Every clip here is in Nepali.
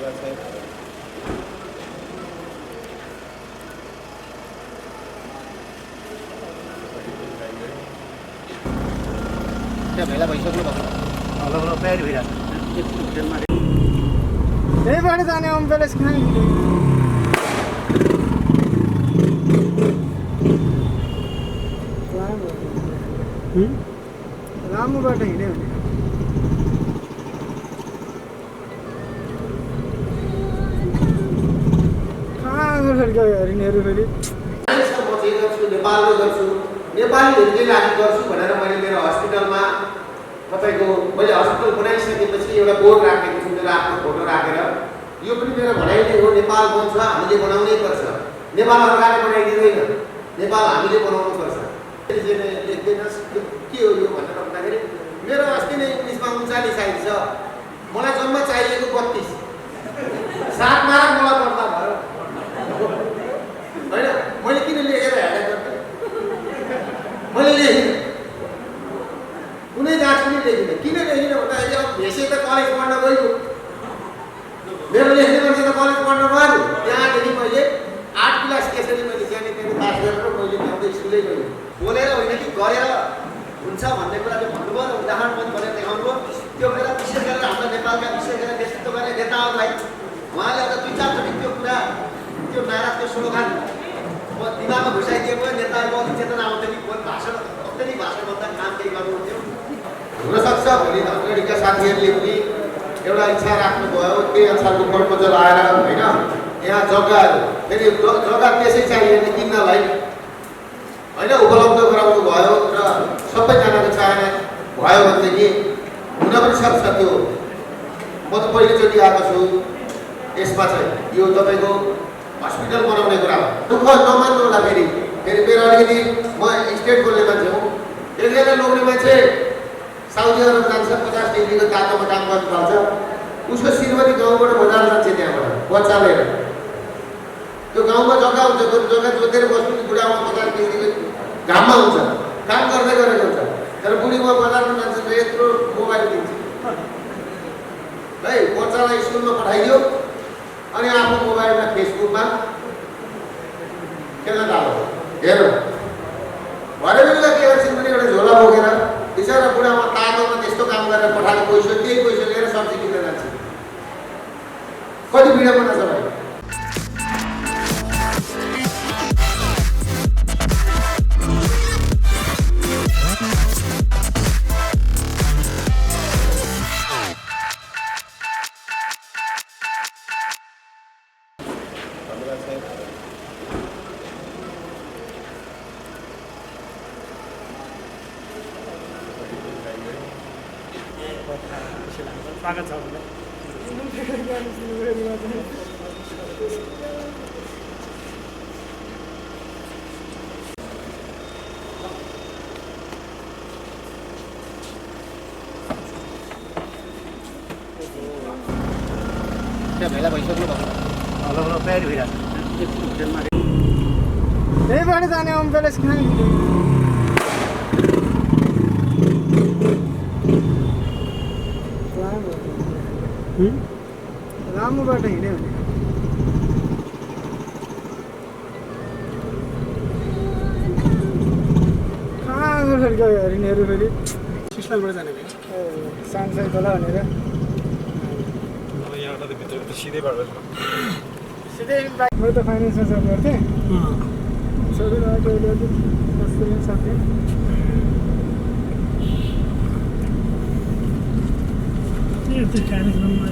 क्या भेला भइसक्नु भएको हलो तयारी भइरहेको त्यहीबाट जाने अम्बेलेस खाने लामो बाटो हिँड्यो भने कहाँ गयो हरिणीहरू फेरि नेपालमै गर्छु नेपाली हिन्दी लागि गर्छु भनेर मैले मेरो हस्पिटलमा तपाईको मैले हस्पिटल बनाइसकेपछि एउटा बोर्ड राखेको छु मेरो आफ्नो फोटो राखेर यो पनि मेरो भनाइ नै हो नेपाल बन्छ हामीले बनाउनै पर्छ नेपाल सरकारले बनाइदिँदैन नेपाल हामीले बनाउनु पर्छ लेख्दैनस् के हो यो भनेर भन्दाखेरि मेरो अस्ति नै इङ्ग्लिसमा 39 आइछ मलाई जम्मा चाहिएको 32 सात मारा मलाई पर्दा भयो हैन मैले किन लेखेर हेरेको मैले लेखिन कुनै जाँच पनि लेखिन किन लेखिन भन्दाखेरि अब भेसे त कलेज पढ्न गयो मेरो लेख्ने मान्छे त कलेज पढ्न गयो त्यहाँदेखि मैले 8 क्लास त्यसरी मैले सानैदेखि पास गरेर मैले ल्याउँदै स्कुलै गएँ बोलेर होइन कि गरेर हुन्छ भन्ने कुराले भन्नुभयो र उदाहरण पनि भनेर देखाउनु भयो त्यो बेला विशेष गरेर हाम्रो नेपालका विशेष गरेर नेतृत्व गर्ने नेताहरूलाई उहाँले अब 2-4 चोटि त्यो कुरा त्यो नारा त्यो स्लोगान दिमागमा घुसाइदिएको नेताहरूको अलिक चेतना आउँथ्यो कि भाषण अत्याधिक भाषण भन्दा काम केही गर्नुहुन्थ्यो हुनसक्छ भोलि अगाडिका साथीहरूले पनि एउटा इच्छा राख्नुभयो त्यही अनुसारको प्रपोजल आएर होइन यहाँ जग्गाहरू फेरि जग्गा त्यसै चाहियो भने किन्नलाई होइन उपलब्ध गराउनु भयो र सबैजनाको चाहना भयो भनेदेखि हुन पनि सक्छ त्यो म त पहिलोचोटि आएको छु यसमा चाहिँ यो तपाईँको हस्पिटल बनाउने कुरा हो दुःख नमान्नु होला फेरि मेरो अलिकति म स्टेट बोल्ने मान्छे हो एकजना लोग्ने मान्छे साउदी अरब जान्छ 50 डिग्रीको तातोमा काम गर्नु थाल्छ उसको श्रीमती गाउँबाट बजार जान्छ त्यहाँबाट बच्चा लिएर त्यो गाउँमा जग्गा हुन्छ जग्गा जोतेर बस्नु बुढामा 50 डिग्रीको घाममा हुन्छ काम गर्दै गरेको हुन्छ तर बुढीमा बजारमा जान्छ यत्रो मोबाइल दिन्छ है बच्चालाई स्कुलमा पठाइदियो अनि आफ्नो मोबाइलमा फेसबुकमा खेल्न थाल्यो हेर भरे बेलुका के गर्छन् भने एउटा झोला बोकेर बिचरा बुढामा तातोमा त्यस्तो काम गरेर पठाएको पैसा त्यही पैसा लिएर सब्जी किन्न जान्छ कति विडम्बना छ भाइ स्वागत छ क्या भेला भइसक्नु भएको हलो तयारी भइरहेको त्यहीबाट जाने अम्बेलेस खाने लामो बाटो हिँड्यो भने कहाँ गयो हरिणीहरू फेरि सिस्टमबाट जाने सानसानो तल भनेर सिधै मैले त फाइनेन्समा जब गर्थेँ सबै साथी त्यो कार्यक्रममा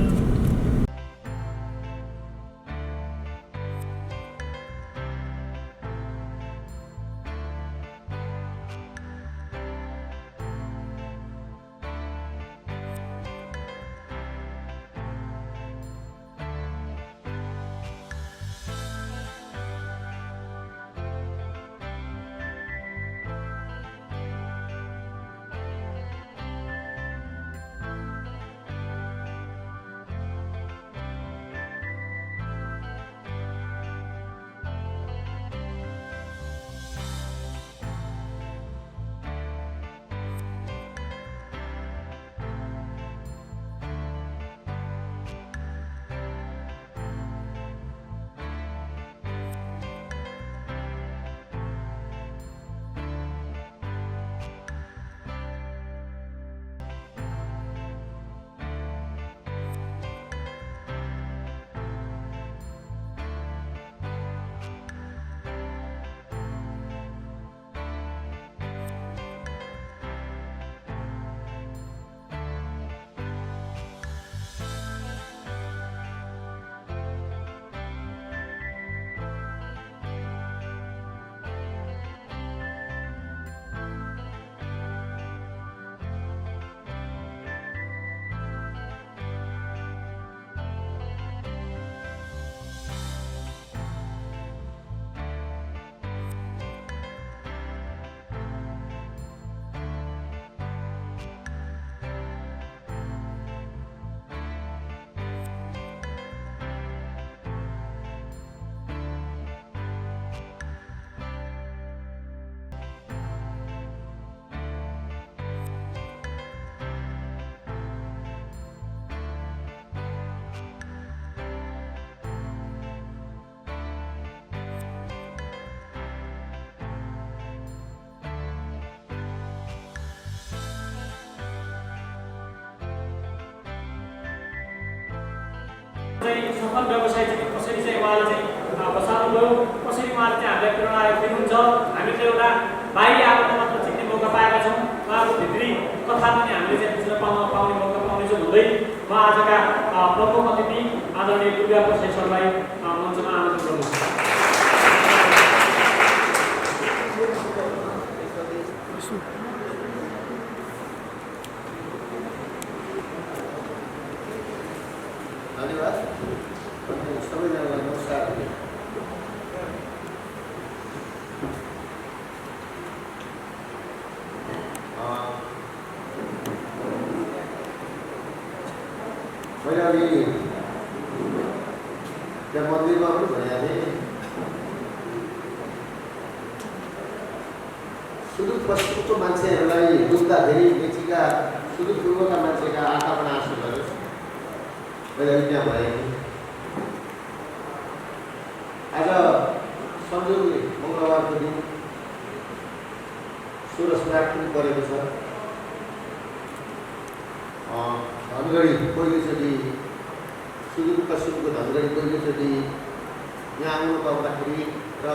सफल व्यवसाय चाहिँ कसरी चाहिँ उहाँले चाहिँ बसाल्नुभयो, कसरी उहाँले चाहिँ हामीलाई प्रेरणा दिनुहुन्छ। हामीले एउटा बाहिरी आफन्त मात्र चिन्ने मौका पाएका छौँ, उहाँको भित्री कथा पनि हामीले चाहिँ बुझ्न पाउने मौका पाउनेछौँ हुँदै म आजका प्रमुख अतिथि आदरणीय दुर्गा प्रसाद सरलाई मञ्चमा आमन्त्रण गर्दछु। धन्यवाद। सबैजनालाई नमस्कार। मैले अघि त्यहाँ मन्दिरमा पनि भनेको थिएँ, सुदूर पश्चिमको मान्छेहरूलाई डुब्दाखेरि मेचीका सुदूर पूर्वका मान्छेका आँखा पनि आँसु भयो। मैले अघि त्यहाँ भनेको थिएँ। आज संजोगले मङ्गलबारको दिन सूर्य स्नान पनि परेको छ। धनगढी पहिलोचोटि सुदूर पश्चिमको धनगढी पहिलोचोटि यहाँ आउनु पाउँदाखेरि र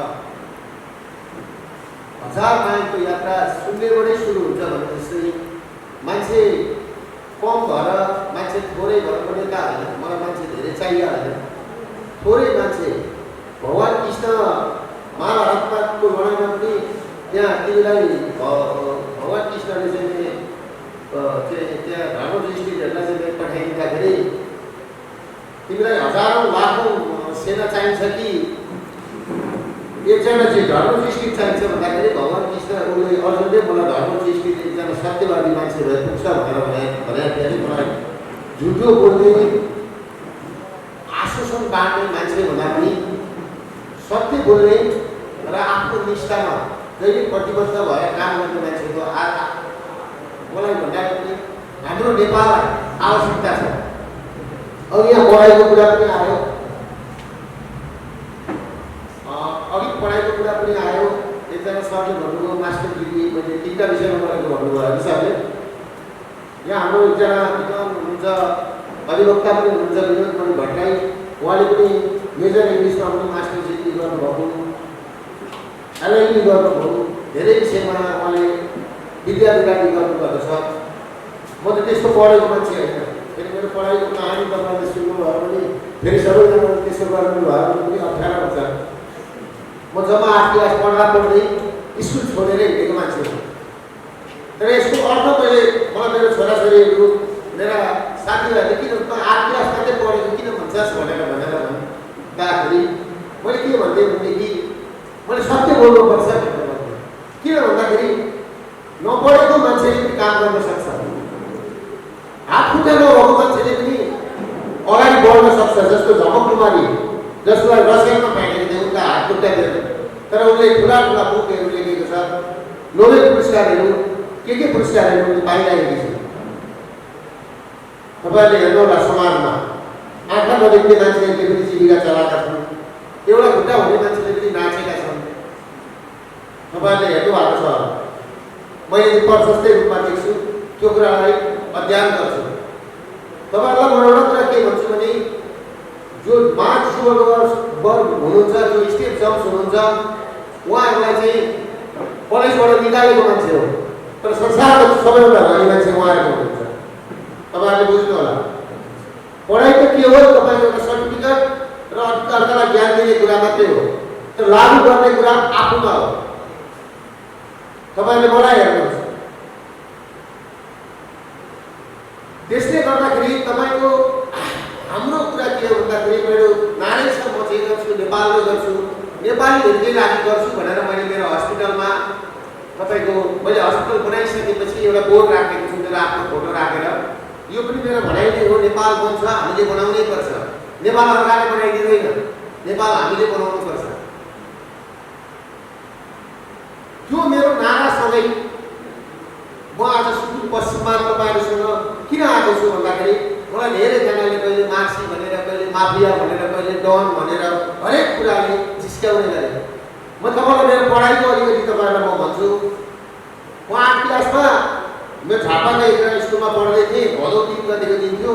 1000 माइलको यात्रा शून्यबाटै सुरु हुन्छ भने जस्तै मान्छे कम भएर मान्छे थोरै भएर पनि कहाँ होइन, मलाई मान्छे धेरै चाहियो होइन, थोरै मान्छे भगवान कृष्ण महाभारतको लडाइँमा पनि त्यहाँ तिमीलाई भगवान कृष्णले चाहिँ त्यहाँ धर्म युधिष्ठिरहरूलाई चाहिँ पठाइदिँदाखेरि तिमीलाई हजारौँ लाखौँ सेना चाहिन्छ कि एकजना चाहिँ धर्म युधिष्ठिर चाहिन्छ भन्दाखेरि भगवान कृष्ण उसले अर्जुनले मलाई धर्म युधिष्ठिर एकजना सत्यवादी मान्छे भए पुग्छ भनेर फेरि मलाई झुटो बोल्ने आश्वासन बाँड्ने मान्छे भन्दा पनि सत्य बोल्ने र आफ्नो निष्ठामा जहिले प्रतिबद्ध भएर काम गर्ने मान्छेको मलाई भन्दा पनि हाम्रो नेपाललाई आवश्यकता छ। अघि यहाँ पढाइको कुरा पनि आयो, अघि पढाइको कुरा पनि आयो। एकजना सरले भन्नुभयो मास्टर डिग्री मैले 3टा विषयमा गरेको भन्नुभयो है सरले। यहाँ हाम्रो एकजना विद्वान हुनुहुन्छ, अधिवक्ता पनि हुनुहुन्छ विनोद भट्टराई, उहाँले पनि मेजर इङ्ग्लिसमा पनि मास्टर डिग्री गर्नुभएको, एलएलबी गर्नुभयो, धेरै विषयमा उहाँले विद्यार्थी गर्नुभएको छ। म त त्यस्तो पढेको मान्छे होइन, फेरि मेरो पढाइको कहानी तपाईँले सुन्नुभयो भने फेरि सबैजनाले त्यसो गर्नुभयो भने पनि अप्ठ्यारो हुन्छ। म जम्मा 8 क्लास पढ्दै स्कुल छोडेर हिँडेको मान्छे हो। तर यसको अर्थ मैले मलाई मेरो छोराछोरीहरू मेरा साथीभाइले किन 8 क्लास मात्रै पढेको किन भन्छस् भनेर भन्दाखेरि मैले के भन्दै भनेदेखि मैले सत्य बोल्नुपर्छ भनेर भन्थेँ। किन भन्दाखेरि नपढेको मान्छेले पनि काम गर्न सक्छ, हात खुट्टा नभएको मान्छेले पनि अगाडि बढ्न सक्छ। जस्तो झमक कुमारी जसलाई रसियामा फ्याँकेको थियो, उनका हात खुट्टा थियो, तर उसले ठुला ठुला बुकहरू लेखेको छ, नोबेल पुरस्कारहरू के पुरस्कारहरू पाइरहेको छ। तपाईँहरूले हेर्नु होला समाजमा आँखा नदेख्ने मान्छेहरूले पनि जीविका चलाएका छन्, एउटा खुट्टा हुने मान्छेले पनि नाचेका छन्। तपाईँहरूले हेर्नु भएको छ। मैले प्रशस्तै रूपमा देख्छु, त्यो कुरालाई अध्ययन गर्छु। तपाईँहरूलाई म एउटा कुरा के भन्छु भने जो मार्क जुकरबर्ग हुनुहुन्छ, जो स्टिभ जब्स हुनुहुन्छ, उहाँहरूलाई चाहिँ कलेजबाट निकालेको मान्छे हो, तर संसारको सबैभन्दा धनी मान्छे उहाँहरू हुनुहुन्छ। तपाईँहरूले बुझ्नु होला। पढाइ त के हो, तपाईँको एउटा सर्टिफिकेट र अर्कालाई ज्ञान दिने कुरा मात्रै हो, तर लागू गर्ने कुरा आफूमा हो। तपाईँले मलाई हेर्नुहोस्, त्यसले गर्दाखेरि तपाईँको हाम्रो कुरा के हो भन्दाखेरि मेरो नारै छ, म चाहिँ गर्छु, नेपालमै गर्छु, नेपालीहरूकै लागि गर्छु भनेर मैले मेरो हस्पिटलमा तपाईँको मैले हस्पिटल बनाइसकेपछि एउटा बोर्ड राखेको छु, मेरो आफ्नो फोटो राखेर। यो पनि मेरो भनाइ नै हो, नेपाल बन्छ हामीले बनाउनै पर्छ, नेपाल अर्काले बनाइदिँदैन, नेपाल हामीले बनाउनु पर्छ। त्यो मेरो नारासँगै म आज सुदूर पश्चिममा तपाईँहरूसँग किन आएको छु भन्दाखेरि मलाई धेरैजनाले कहिले मार्क्सी भनेर, कहिले माफिया भनेर, कहिले डन भनेर हरेक कुराले जिस्क्याउने गरे। म तपाईँलाई मेरो पढाइको अलिकति तपाईँहरूलाई म भन्छु। म 8 क्लासमा मेरो झापाको एउटा स्कुलमा पढ्दै थिएँ, भदौ 3 गतिको दिन थियो।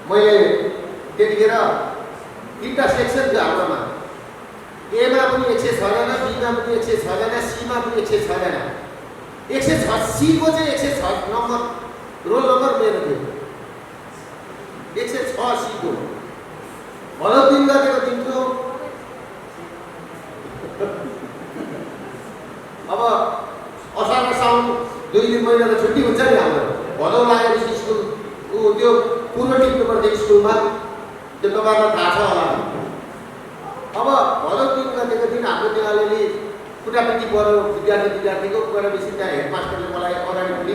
मैले त्यतिखेर 3टा सेक्सन थियो हाम्रोमा। एमा पनि 106 जना, बीमा पनि 106 जना, सीमा पनि 106 जना। 106 सीको चाहिँ 106 नम्बर रोल नम्बर मेरो थियो। 106 सीको भलो 3 गतेको दिन थियो। अब असार र साउन 2 दिन महिनाको छुट्टी हुन्छ नि हाम्रो। भलो लागेपछि स्कुल त्यो पूर्व टिप्नुपर्छ स्कुलमा, त्यो तपाईँलाई थाहा छ होला। अब भलो 3 गतेको दिन हाम्रो त्यो अलिअलि कुटापिटी पऱ्यो विद्यार्थीको गएपछि त्यहाँ हेडमास्टरले मलाई अगाडि पनि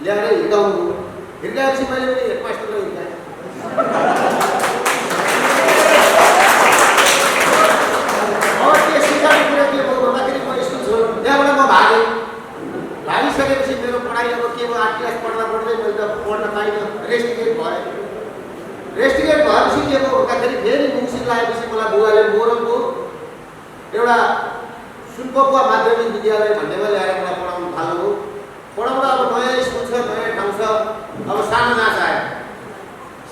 ल्याएर हिर्काउनु। हिर्काएपछि मैले पनि हेडमास्टरलाई हिर्काएँ। अब त्यो सिकाउने कुरा के भयो भन्दाखेरि म स्कुल छोडेँ, त्यहाँबाट म भागेँ। भागिसकेपछि मेरो पढाइ अब के भयो, 8 क्लास पढ्दा पढ्दै मैले त पढ्न पाइनँ, रेस्टिकेट भएँ। रेस्टिकेट भएपछि के भयो भन्दाखेरि फेरि मुक्सिन लागेपछि मलाई बुवाले मोरङको एउटा सुनपकुवा माध्यमिक विद्यालय भन्नेमा ल्याएर मलाई पढाउनु थाल्नुभयो। पढाउँदा अब नयाँ स्कुल छ, नयाँ ठाउँ छ, अब सानो नाच आयो।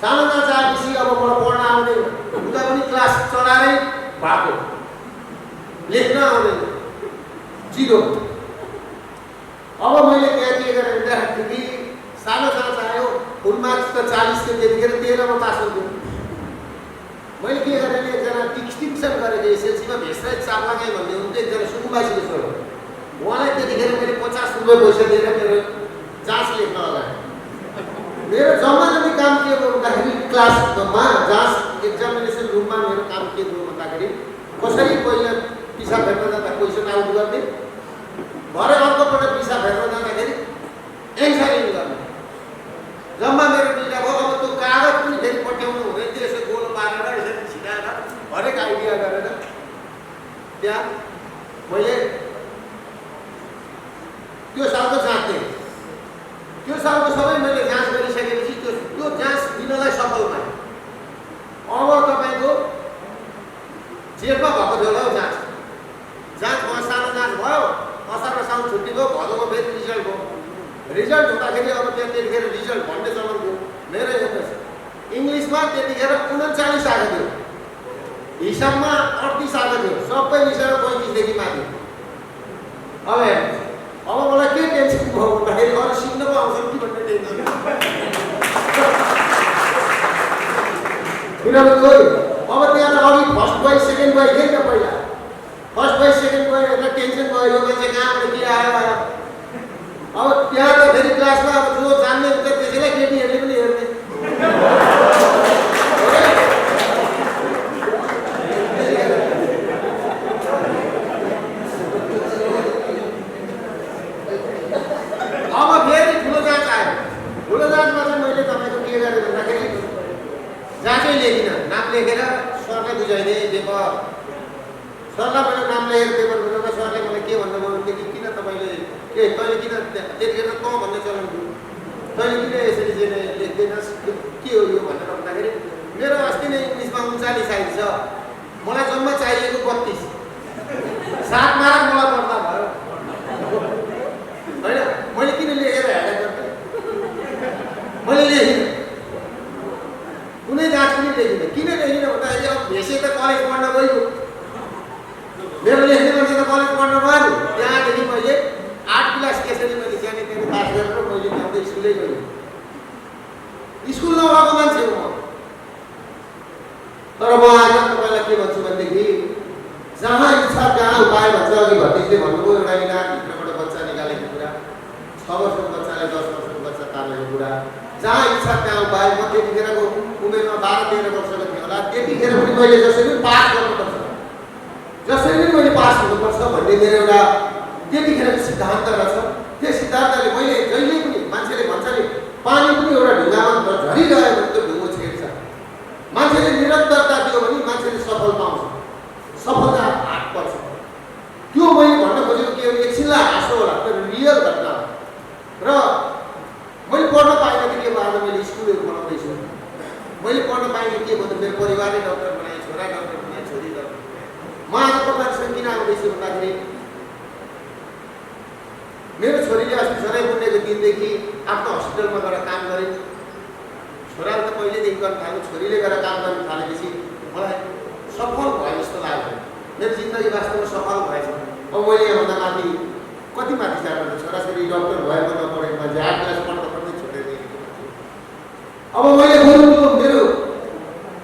सानो नाच आएपछि अब मलाई पढ्न आउँदैन, उता पनि क्लास चढाएरै भएको, लेख्न आउँदैन, 0। अब मैले त्यहाँ के गरेँ भन्दाखेरि सानो नाच आयो, फुल मार्क्स त 40 थियो, त्यतिखेर 13 मा पास हुन्थ्यो। मैले के गरेँ, एकजना डिस्टिङसन गरेको एसएलसीमा भेषराज चाप्लागाई भन्ने हुन्थ्यो, एकजना सुकुम्बासीको छोरो। उहाँलाई त्यतिखेर मैले 50 रुपियाँ पैसा दिएर मेरो जाँच लेख्न लगाएँ। मेरो जम्मा जम्मी काम के भयो भन्दाखेरि क्लासमा जाँच एक्जामिनेसन रुममा मेरो काम के भयो भन्दाखेरि कसरी पहिला पिसा फेर्न जाँदा क्वेसन आउट गर्ने, भरे अर्कोपल्ट पिसा फेर्न जाँदाखेरि एन्सरिङ गर्ने। जम्मा मेरो 2टा भयो। अब त्यो कागज पनि फेरि पठाउनु हुँदैन थियो, यसो गोलो पारेर यसरी छिटाएर हरेक आइडिया गरेर त्यहाँ मैले त्यो सालको जाँच दिएँ। त्यो सालको सबै मैले जाँच गरिसकेपछि त्यो जाँच दिनलाई सफल पाएँ। अब तपाईँको जेठमा भएको थियो होला जाँच भयो, सानो जाँच भयो, असार र साउन छुट्टी भयो, भदौमा फेरि रिजल्ट भयो। रिजल्ट हुँदाखेरि अब त्यतिखेर रिजल्ट भन्ने चलन थियो। मेरो हेर्नुहोस्, इङ्ग्लिसमा त्यतिखेर 39 आएको थियो, हिसाबमा 38 आएको थियो, सबै मिसाएर 35 देखि माथि। अब हेर्नुहोस्, अब मलाई के टेन्सन भयो भन्दाखेरि अरू सिक्न पो आउँछ कि भन्ने टेन्सन। किनभने अब त्यहाँ अघि फर्स्ट बोय सेकेन्ड बोय थिएन त पहिला। फर्स्ट बोय सेकेन्ड बोय एउटा टेन्सन भयो, यो मान्छे कहाँबाट के आयो। अब त्यहाँ त फेरि क्लासमा अब जो जान्ने हुन्छ त्यसैलाई केटीहरूले पनि हेर्ने। अब फेरि ठुलो जाँच आयो। ठुलो जाँचमा चाहिँ मैले तपाईँको के गरेँ भन्दाखेरि जाँचै लेखिनँ, नाम लेखेर सरलाई बुझाइदिएँ पेपर। सरलाई मैले नाम लेखेर पेपर बुझाउँदा सरले मलाई के भन्नुभयो भनेदेखि किन तपाईँले तैँले किन त्यतिखेर त भन्ने चलन थियो, तैँले किन यसरी चाहिँ लेख्दैनस्, के हो यो भनेर भन्दाखेरि मेरो अस्ति नै इङ्ग्लिसमा 39 आइन्छ, मलाई जम्मा चाहिएको 32, 7 मार्क मलाई पर्दा भयो होइन। मैले किन लेखेर हेरेँ गर्थेँ, मैले लेखिनँ, कुनै जाँच पनि लेखिनँ। किन लेखिनँ भन्दाखेरि अब भेषे त कलेज पढ्न गयो, मेरो लेख्ने मान्छे त कलेज पढ्न गयो। त्यहाँदेखि मैले 8 क्लास त्यसरी मैले त्यहाँनिर पास गरेर मैले त्यहाँ स्कुलै गएँ। स्कुल नगएको मान्छे हो म। तर म आज तपाईँलाई के भन्छु भनेदेखि जहाँ इच्छा त्यहाँ उपाय भन्छ। अघि भतिजले भन्नुभयो एउटा इनारभित्रबाट बच्चा निकालेको कुरा, 6 वर्षको बच्चाले 10 वर्षको बच्चा तानेको कुरा। जहाँ इच्छा त्यहाँ उपाय। म त्यतिखेरको उमेरमा 12-13 वर्षको थियो होला, त्यतिखेर पनि मैले जसरी पनि पास गर्नुपर्छ, जसरी पनि मैले पास हुनुपर्छ भन्ने मेरो एउटा त्यतिखेरको सिद्धान्त रहेछ। त्यो सिद्धान्तले मैले जहिले पनि मान्छेले भन्छ नि पानी पनि एउटा ढुङ्गामा झरिरह्यो भने त्यो ढुङ्गो छेड्छ। मान्छेले निरन्तरता दियो भने मान्छेले सफल पाउँछ, सफलता हात पर्छ। त्यो मैले भन्न खोजेको के हो, एकछिनलाई हाँसो होला, त्यो रियल घटना हो। र मैले पढ्न पाइनँ कि के भयो, आज मैले स्कुलहरू बनाउँदैछु। मैले पढ्न पाइनँ के भयो, मेरो परिवारले डक्टर बनाए, छोरा डक्टर बनाए, छोरी डक्टर। म आज तपाईँहरूसँग किन आउँदैछु भन्दाखेरि मेरो छोरीले अस्ति सधैँ पुण्यको दिनदेखि आफ्नो हस्पिटलमा गएर काम गरेँ। छोराले त पहिल्यैदेखि गर्न थाल्यो, छोरीले गएर काम गर्न थालेपछि मलाई सफल भयो जस्तो लाग्यो। मेरो जिन्दगी वास्तवमा सफल भएछ। अब मैले योभन्दा माथि कति माथि जानु छोराछोरी डक्टर भएको नपढेको मान्छे 8 क्लास पढ्दा पढ्दै छुटेर दिएको मान्छे। अब मैले बोल्नु मेरो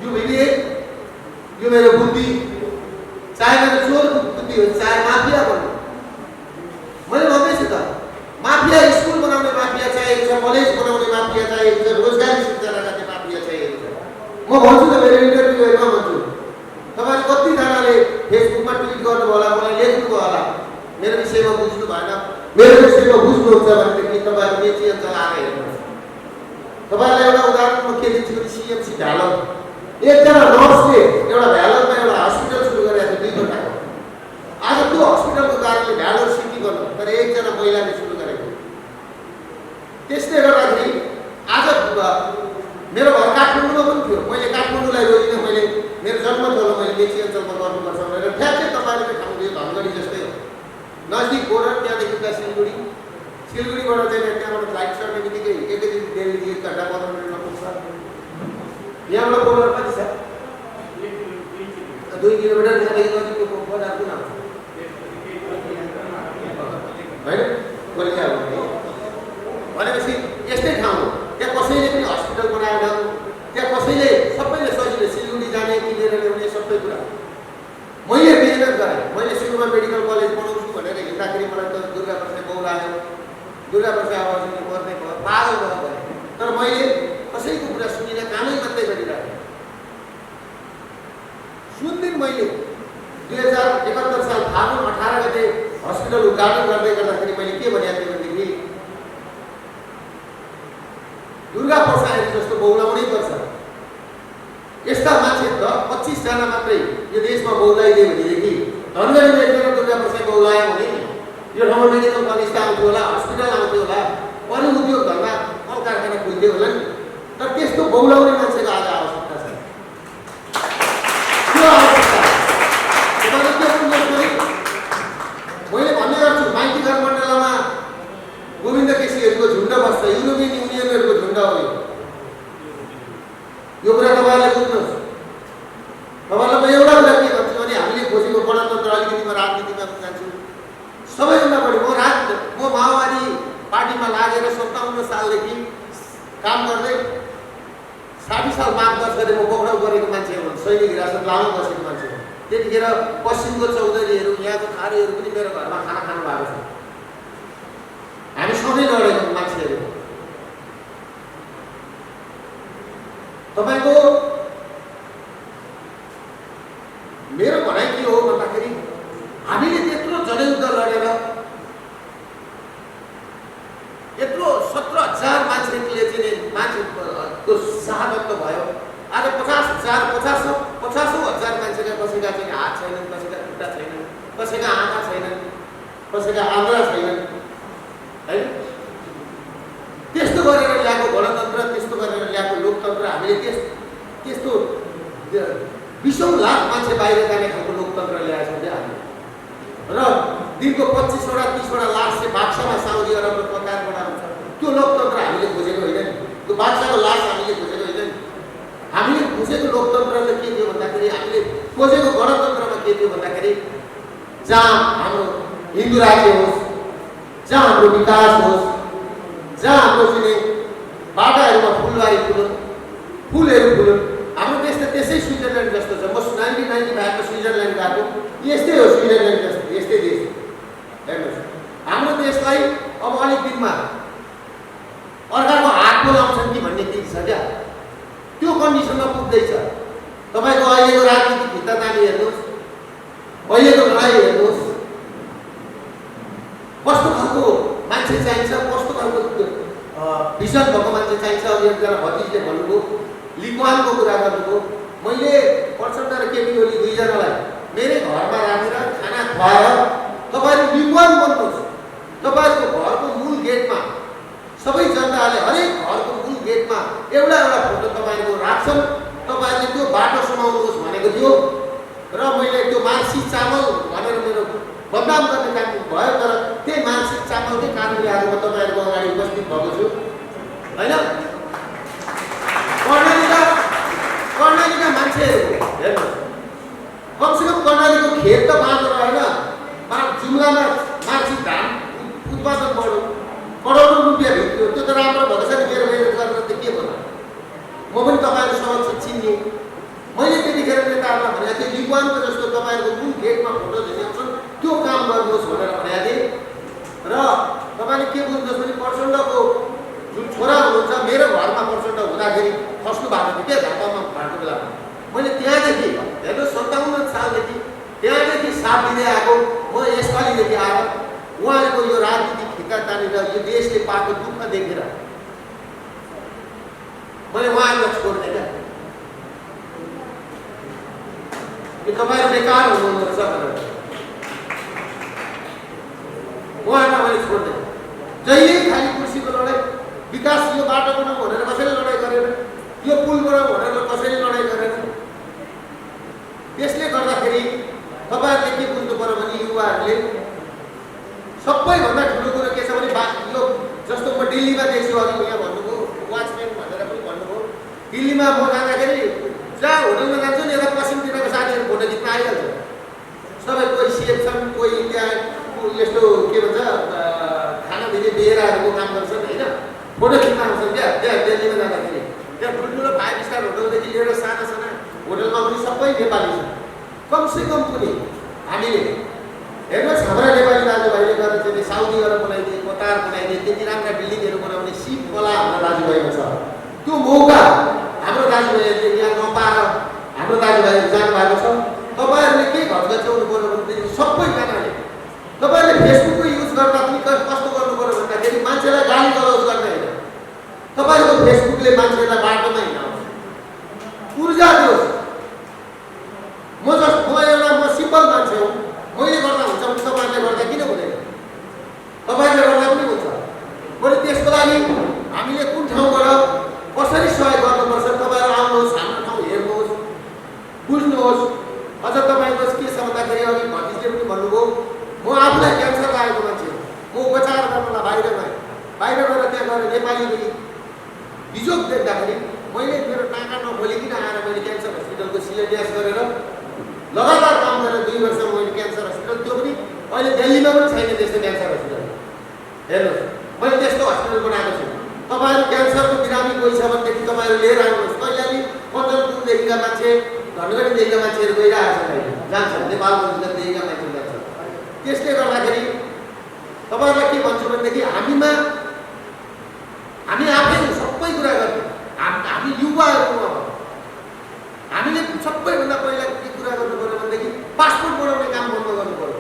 यो विवेक, यो मेरो बुद्धि, चाहे मेरो चोरको बुद्धि हो, चाहे माफिया भन्नु, मैले भन्दैछु त माफिया स्कुल बनाउने माफिया चाहिएको छ, कलेज बनाउने माफिया चाहिएको छ, रोजगारी सिर्जना गर्ने माफिया चाहिएको छ। म भन्छु त मेरो इन्टरभ्यूमा भन्छु, तपाईँले कतिजनाले फेसबुकमा ट्विट गर्नुभयो होला, मलाई लेख्नुभयो होला, मेरो विषयमा बुझ्नु भएन, मेरो विषयमा बुझ्नुहुन्छ भनेदेखि तपाईँहरू मेची अञ्चल आएर हेर्नुहोस्। तपाईँलाई एउटा उदाहरण म के दिन्छु भने सिएमसी भ्यालोर, एकजना नर्सले एउटा भ्यालोरमा एउटा हस्पिटल सुरु गरेको थियो 2 घण्टाको। आज त्यो हस्पिटलको कारणले भ्यालोर सिटी गर्नु तर एकजना महिलाले सुरु गरेको। त्यसले गर्दाखेरि आज मेरो घर काठमाडौँमा पनि थियो, मैले काठमाडौँलाई रोजिनँ, मैले मेरो जन्मथलो मैले मेची अञ्चलमा गर्नुपर्छ भनेर ठ्याक्कै तपाईँले ठाउँ दियो धनगढी जस्तै हो, नजिक बोर्डर, त्यहाँदेखि उता सिलगढी, सिलगढीबाट चाहिँ त्यहाँबाट फ्लाइट चढ्ने बित्तिकै एकै दिन दिल्ली 1 घण्टा 15 मिनटमा पुग्छ। यहाँबाट बोर्डर कति छ? 2 किलोमिटर, त्यहाँदेखि नजिकको बजार कुन आउँछ होइन? कोलिया हो भनेपछि यस्तै ठाउँ हो। त्यहाँ कसैले पनि हस्पिटल बनाएन, त्यहाँ कसैले सबैले सजिलो सिलगढी जाने किनेर ल्याउने सबै कुरा। मैले मेहनत गरेँ, मैले सुरुमा मेडिकल कलेज बनाउँछु भनेर हिँड्दाखेरि मलाई त दुर्गा प्रसाद बौलायो, दुर्गा प्रसाद आवाज पर्ने भयो, पागल भयो भने, तर मैले कसैको कुरा सुनिनँ, कामै मात्रै गरिरहेँ। सुनदिन मैले 2071 साल फागुन 18 गते हस्पिटल उद्घाटन गर्दै गर्दाखेरि मैले के भनेको थिएँ भनेदेखि दुर्गा प्रसाद जस्तो बौलाउनै पर्छ। यस्ता मान्छे त 25 जना मात्रै यो देशमा बौलाइदियो भनेदेखि धनगढीमा एकजना दुर्गा प्रसाद बौलायो भने यो ठाउँमा मेडिकल कलेज त आउँथ्यो होला, हस्पिटल आउँथ्यो होला, अरू उद्योग धन्दा कल कारखाना खुल्थ्यो होला नि। तर त्यस्तो बौलाउने मान्छेको आज आवश्यकता छ। त्यो आवश्यकता मैले भन्ने गर्छु, माइती घर मण्डलमा गोविन्द केसीहरूको झुन्ड बस्छ, युरोपियन युनियनहरूको झुन्ड हो यो कुरा तपाईँलाई बुझ्नुहोस्। तपाईँलाई म एउटा कुरा के भन्छु भने हामीले खोजेको गणतन्त्र, अलिकति म राजनीतिमा जान्छु, सबैभन्दा बढी म माओवादी पार्टीमा लागेर 57 सालदेखि काम गर्दै 60 साल माघ 10 गते म पक्राउ गरेको मान्छे हो, सैनिक हिरासत लामो बसेको मान्छे हो। त्यतिखेर पश्चिमको चौधरीहरू, यहाँको खारेहरू पनि मेरो घरमा खाना खानु भएको छ। हामी सँगै लडेको मान्छेहरू। तपाईँको मेरो भनाइ के हो भन्दाखेरि हामीले त्यत्रो जनयुद्ध लडेर यत्रो 17,000 मान्छेले चाहिँ मान्छेको शहादत भयो। आज 50,000 मान्छेका कसैका चाहिँ हात छैनन्, कसैका खुट्टा छैनन्, कसैका आँखा छैनन्, कसैका आन्द्रा छैनन् है। त्यस्तो गरेर ल्याएको गणतन्त्र, त्यस्तो गरेर ल्याएको लोकतन्त्र, हामीले त्यस्तो 20 लाख मान्छे बाहिर जाने खालको लोकतन्त्र ल्याएको छ हामीले। र दिनको 25वटा 30वटा लास चाहिँ बाक्सामा साउदी अरब र कतारबाट आउँछ। त्यो लोकतन्त्र हामीले खोजेको होइन नि, त्यो बाक्साको लास हामीले खोजेको होइन नि। हामीले खोजेको लोकतन्त्र के थियो भन्दाखेरि, हामीले खोजेको गणतन्त्रमा के थियो भन्दाखेरि जहाँ हाम्रो हिन्दू राज्य होस्, जहाँ हाम्रो विकास होस्, जहाँ हाम्रो चाहिँ बाटाहरूमा फुलबारी फुलुन्, फुलहरू फुलुन्। हाम्रो देश त त्यसै स्विजरल्यान्ड जस्तो छ। म 1995 स्विजरल्यान्ड गएको, यस्तै हो स्विजरल्यान्ड जस्तो, यस्तै देश हेर्नुहोस्। हाम्रो देशलाई अब अलिक दिनमा अर्काको हात बोलाउँछन् कि भन्ने चिज छ क्या, त्यो कन्डिसनमा पुग्दैछ। तपाईँको अहिलेको राजनीतिक भित्तातानी हेर्नुहोस्, अहिलेको लडाइँ हेर्नुहोस्, कस्तो खालको मान्छे चाहिन्छ, कस्तो खालको भिजन भएको मान्छे चाहिन्छ। अब एकजना भतिजले भन्नुभयो, लिक्वानको कुरा गर्नुभयो। मैले प्रचण्ड र केपी ओली 2 जनालाई मेरै घरमा राखेर खाना खुवाएर तपाईँहरू लिक्वान बन्नुहोस्, तपाईँहरूको घरको मूल गेटमा सबै जनताले हरेक घरको मूल गेटमा एउटा फोटो तपाईँहरूको राख्छन्, तपाईँहरूले त्यो बाटो समाउनुहोस् भनेको थियो। र मैले त्यो मार्सी चामल भनेर मेरो बदनाम गर्ने काम भयो, तर त्यही मार्सी चामलकै कारणले आज म तपाईँहरूको अगाडि उपस्थित भएको छु होइन। कर्णालीका मान्छे मान्छेहरूको हेर्नुहोस् कमसेकम कर्णालीको खेत त बाँधेर होइन जुम्लामा मार्क्सित धान उत्पादन बढ्यो करोडौँ रुपियाँ भेट्यो त्यो त राम्रो भएछ नि मेरो मेहनत गरेर त के भन्नु म पनि तपाईँहरू समक्ष चिन्ने मैले त्यतिखेर नेताहरूलाई भनेको थिएँ युवानको जस्तो तपाईँहरूको कुन गेटमा फोटो झिकाउँछन् त्यो काम गर्नुहोस् भनेर भनेको थिएँ र तपाईँले के बुझ्नुहोस् भने प्रचण्डको जुन छोरा हुनुहुन्छ मेरो घरमा प्रचण्ड हुँदाखेरि खस्नु भएको थियो क्या झापामा भएको बेलामा मैले त्यहाँदेखि हेर्नुहोस् 57 सालदेखि त्यहाँदेखि साथ दिँदै आएको म यसपालिदेखि आएर उहाँहरूको यो राजनीतिक ठिक्का तानेर यो देशले पाएको दुःख देखेर मैले उहाँहरूलाई छोड्दै क्या कि तपाईँहरू बेकार हुनुहुन्छ भनेर उहाँहरूलाई मैले छोड्दै जहिले खाली कुर्सीको लडाइँ विकास यो बाटो बनाऊ भनेर कसैले लडाइँ गरेन यो पुल बनाऊ भनेर कसैले लडाइँ गरेन त्यसले गर्दाखेरि तपाईँहरूले के बुझ्नु पर्यो भने युवाहरूले सबैभन्दा ठुलो कुरो के छ भने यो जस्तो म दिल्लीमा देख्छु अघि यहाँ भन्नुभयो वाचम्यान भनेर पनि भन्नुभयो दिल्लीमा म जाँदाखेरि जहाँ होटलमा जान्छु नि यता पश्चिमतिरको साथीहरू फोटो खिच्न आइहाल्छ सबै कोही सेफ छन् कोही त्यहाँ यस्तो के भन्छ खाना दिने बेहेराहरूको काम गर्छन् होइन फोटो खिच्न आउँछन् क्या त्यहाँ दिल्लीमा जाँदाखेरि त्यहाँ ठुल्ठुलो 5 स्टार होटलदेखि लिएर साना साना होटलमा पनि सबै नेपाली छन् कमसेकम पनि हामीले हेर्नुहोस् हाम्रा नेपाली दाजुभाइले गरेर चाहिँ साउदीबाट बनाइदिए कतार बनाइदिए त्यति राम्रा बिल्डिङहरू बनाउने सिप कला हाम्रा दाजुभाइमा छ त्यो मौका हाम्रो दाजुभाइहरूले यहाँ नपाएर हाम्रो दाजुभाइहरू जानुभएको छ तपाईँहरूले के घर गचाउनु पर्यो भनेदेखि सबैजनाले तपाईँहरूले फेसबुकको युज गर्दा पनि कस्तो गर्नु पर्यो भन्दाखेरि मान्छेलाई गाली गलौज गर्ने होइन तपाईँहरूको फेसबुकले मान्छेलाई बाटोमा हिँडाउँछ ऊर्जा दियोस् म सिम्पल मान्छे हो मैले गर्दा हुन्छ भने तपाईँहरूले गर्दा किन हुँदैन तपाईँहरूले गर्दा पनि हुन्छ मैले त्यसको लागि हामीले कुन ठाउँबाट कसरी सहयोग गर्नुपर्छ तपाईँहरू आउनुहोस् हाम्रो ठाउँ हेर्नुहोस् बुझ्नुहोस् अझ तपाईँको के छ भन्दाखेरि अघि भतिजले पनि भन्नुभयो म आफूलाई क्यान्सर लागेको मान्छे म उपचार गर्नलाई बाहिर गएर त्यहाँ गएर नेपाली बिजोग देख्दाखेरि मैले मेरो टाका नखोलिकन आएर मैले क्यान्सर हस्पिटलको शिलान्यास गरेर लगातार काम गरेर 2 वर्षमा मैले क्यान्सर हस्पिटल त्यो पनि अहिले दिल्लीमा पनि छैन त्यस्तो क्यान्सर हस्पिटल हेर्नुहोस् मैले त्यस्तो हस्पिटल बनाएको छु तपाईँहरू क्यान्सरको बिरामी कोही छ भनेदेखि तपाईँहरू लिएर आउनुहोस् कैलाली कञ्चनपुरदेखिका मान्छे धनगढीदेखिका मान्छेहरू गइरहेको छ अहिले जान्छ नेपालदेखिका मान्छेहरू जान्छ त्यसले गर्दाखेरि तपाईँहरूलाई के भन्छु भनेदेखि हामी आफै सबै कुरा गर्ने हामी युवाहरू अब हामीले सबैभन्दा पहिला के कुरा गर्नु पर्यो भनेदेखि पासपोर्ट बनाउने काम बन्द गर्नु पर्यो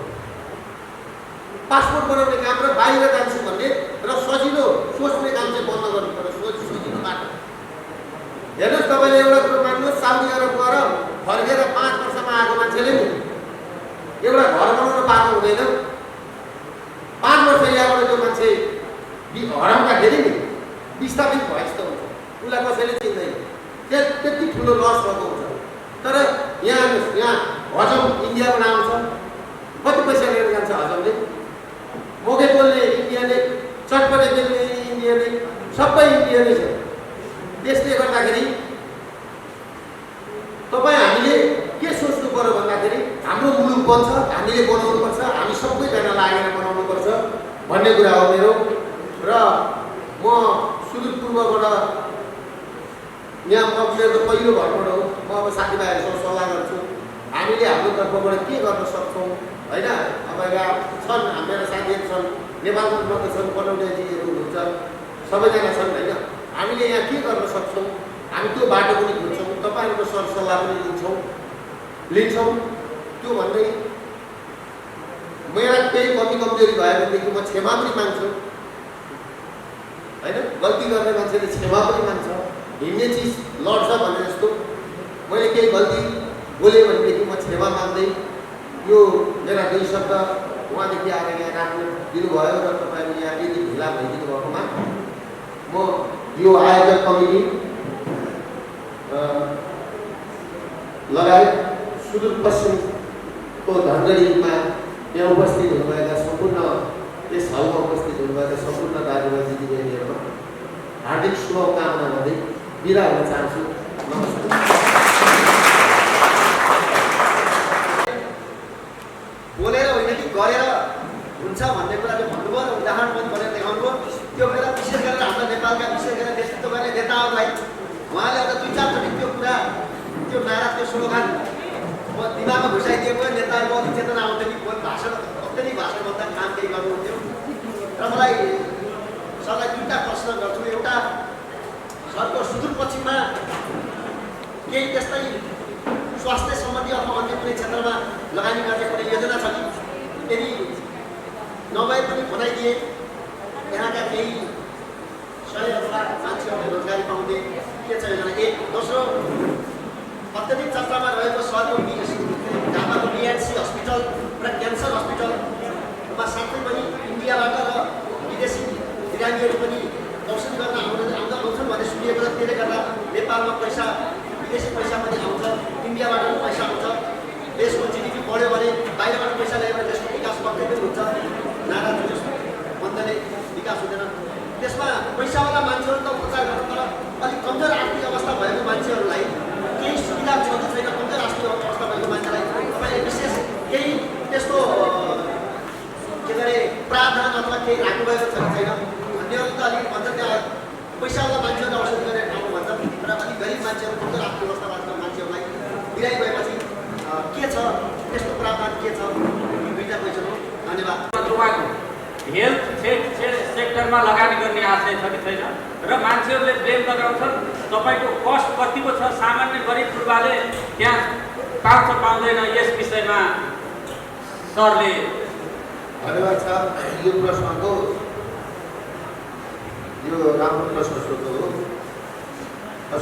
पासपोर्ट बनाउने काम र बाहिर जान्छु भन्ने र सजिलो सोच्ने काम चाहिँ बन्द गर्नु पर्यो सजिलो बाटो हेर्नुहोस् तपाईँले एउटा कुरो मान्नुहोस् साउदी अरब गएर फर्केर 5 वर्षमा आएको मान्छेले नि एउटा घर बनाउन पाएको हुँदैन 5 वर्ष यहाँबाट त्यो मान्छे हराउँदाखेरि नि विस्थापित भए जस्तो हुन्छ उसलाई कसैले चिन्दैन त्यति ठुलो लस भएको हुन्छ तर यहाँ हजम इन्डियाबाट आउँछ कति पैसा लिएर जान्छ हजमले मोगे बोल्ने इन्डियाले चटपटे बोल्ने इन्डियाले सबै इन्डियाले छ त्यसले गर्दाखेरि तपाईँ हामीले के सोच्नु पर्यो भन्दाखेरि हाम्रो मुलुक बन्छ हामीले बनाउनुपर्छ हामी सबैजना लागेर बनाउनुपर्छ भन्ने कुरा हो मेरो र म सुदूरपूर्वबाट यहाँ मेरो त पहिलो घरबाट हो म अब साथीभाइहरूसँग सल्लाह गर्छु हामीले हाम्रो तर्फबाट के गर्न सक्छौँ होइन अब यहाँ छन् मेरा साथीहरू छन् नेपालमा मात्र छन् पटौटेजीहरू हुनुहुन्छ सबैजना छन् होइन हामीले यहाँ के गर्न सक्छौँ हामी त्यो बाटो पनि खोज्छौँ तपाईँहरूको सरसल्लाह पनि लिन्छौँ त्यो भन्दै मेरा केही कमी कमजोरी भयो भनेदेखि म क्षमा पनि माग्छु होइन गल्ती गर्ने मान्छेले क्षमा पनि माग्छ हिँड्ने चिज लड्छ भने जस्तो मैले केही गल्ती बोलेँ भनेदेखि म क्षमा माग्दै यो मेरा 2 शब्द उहाँदेखि आएर यहाँ राख्नु दिनुभयो र तपाईँले यहाँ यदि ढिला भइदिनु भएकोमा म यो आयोजक कमिटी लगायत सुदूरपश्चिमको धनगढीमा यहाँ उपस्थित हुनुभएका सम्पूर्ण यस हलमा उपस्थित हुनुभएका सम्पूर्ण दाजुभाइ दिदीबहिनीहरूमा हार्दिक शुभकामना गर्दै बिदा हुन चाहन्छु। नमस्कार। स्लोगान म दिमागमा घुसाइदिएको नेताहरूको अलिक चेतना आउँथ्यो नि भाषण अत्याधिक भाषण भन्दा काम केही गर्नुहुन्थ्यो र मलाई सरलाई दुईवटा प्रश्न गर्छु। एउटा सरको सुदूरपश्चिममा केही त्यस्तै स्वास्थ्य सम्बन्धी अथवा अन्य कुनै क्षेत्रमा लगानी गर्ने कुनै योजना छ कि? यदि नभए पनि बनाइदिए यहाँका केही 100 मान्छेहरूले रोजगारी पाउने के छ योजना? एक। दोस्रो, अत्यधिक चर्चामा रहेको सरको ढाकाको बिएनसी हस्पिटल र क्यान्सर हस्पिटलमा साथै पनि इन्डियाबाट र विदेशी बिरामीहरू पनि औषधि गर्न आउँछन् भन्ने सुनिएको छ। त्यसले गर्दा नेपालमा पैसा विदेशी पैसा पनि आउँछ, इन्डियाबाट पनि पैसा आउँछ। देशको जिडिपी बढ्यो भने बाहिरबाट पैसा ल्याएर देशको विकास पक्कै पनि हुन्छ। नारा जुलुस बन्दले विकास हुँदैन। त्यसमा पैसावाला मान्छेहरू त उपचार गर्नु, तर अलिक कमजोर आर्थिक अवस्था भएको मान्छेहरूलाई केही सुविधा छ कि छैन? कमजोर आर्थिक अवस्था भएको मान्छेलाई तपाईँले विशेष केही त्यस्तो के अरे प्रावधान अथवा केही राख्नुभएको छ कि छैन? अन्यहरू त अलिक भन्छ त्यहाँ पैसावाला मान्छेहरू औषधि गरेर ठाउँमा भन्छ, तर अलिक गरिब मान्छेहरू कमजोर आर्थिक अवस्था भएको मान्छेहरूलाई बिराइ गएपछि के छ त्यस्तो प्रावधान के छ? दुईवटा क्वेसन हो। धन्यवाद। हेल्थ सेक्टरमा लगानी गर्ने आशय छ कि छैन? र मान्छेहरूले ब्लेम लगाउँछन् तपाईँको कस्ट कतिको छ, सामान्य गरिब गुरुबाले त्यहाँ पाउँछ पाउँदैन, यस विषयमा सरले? धन्यवाद छ यो प्रश्नको। यो राम्रो प्रश्न सोध्नु हो।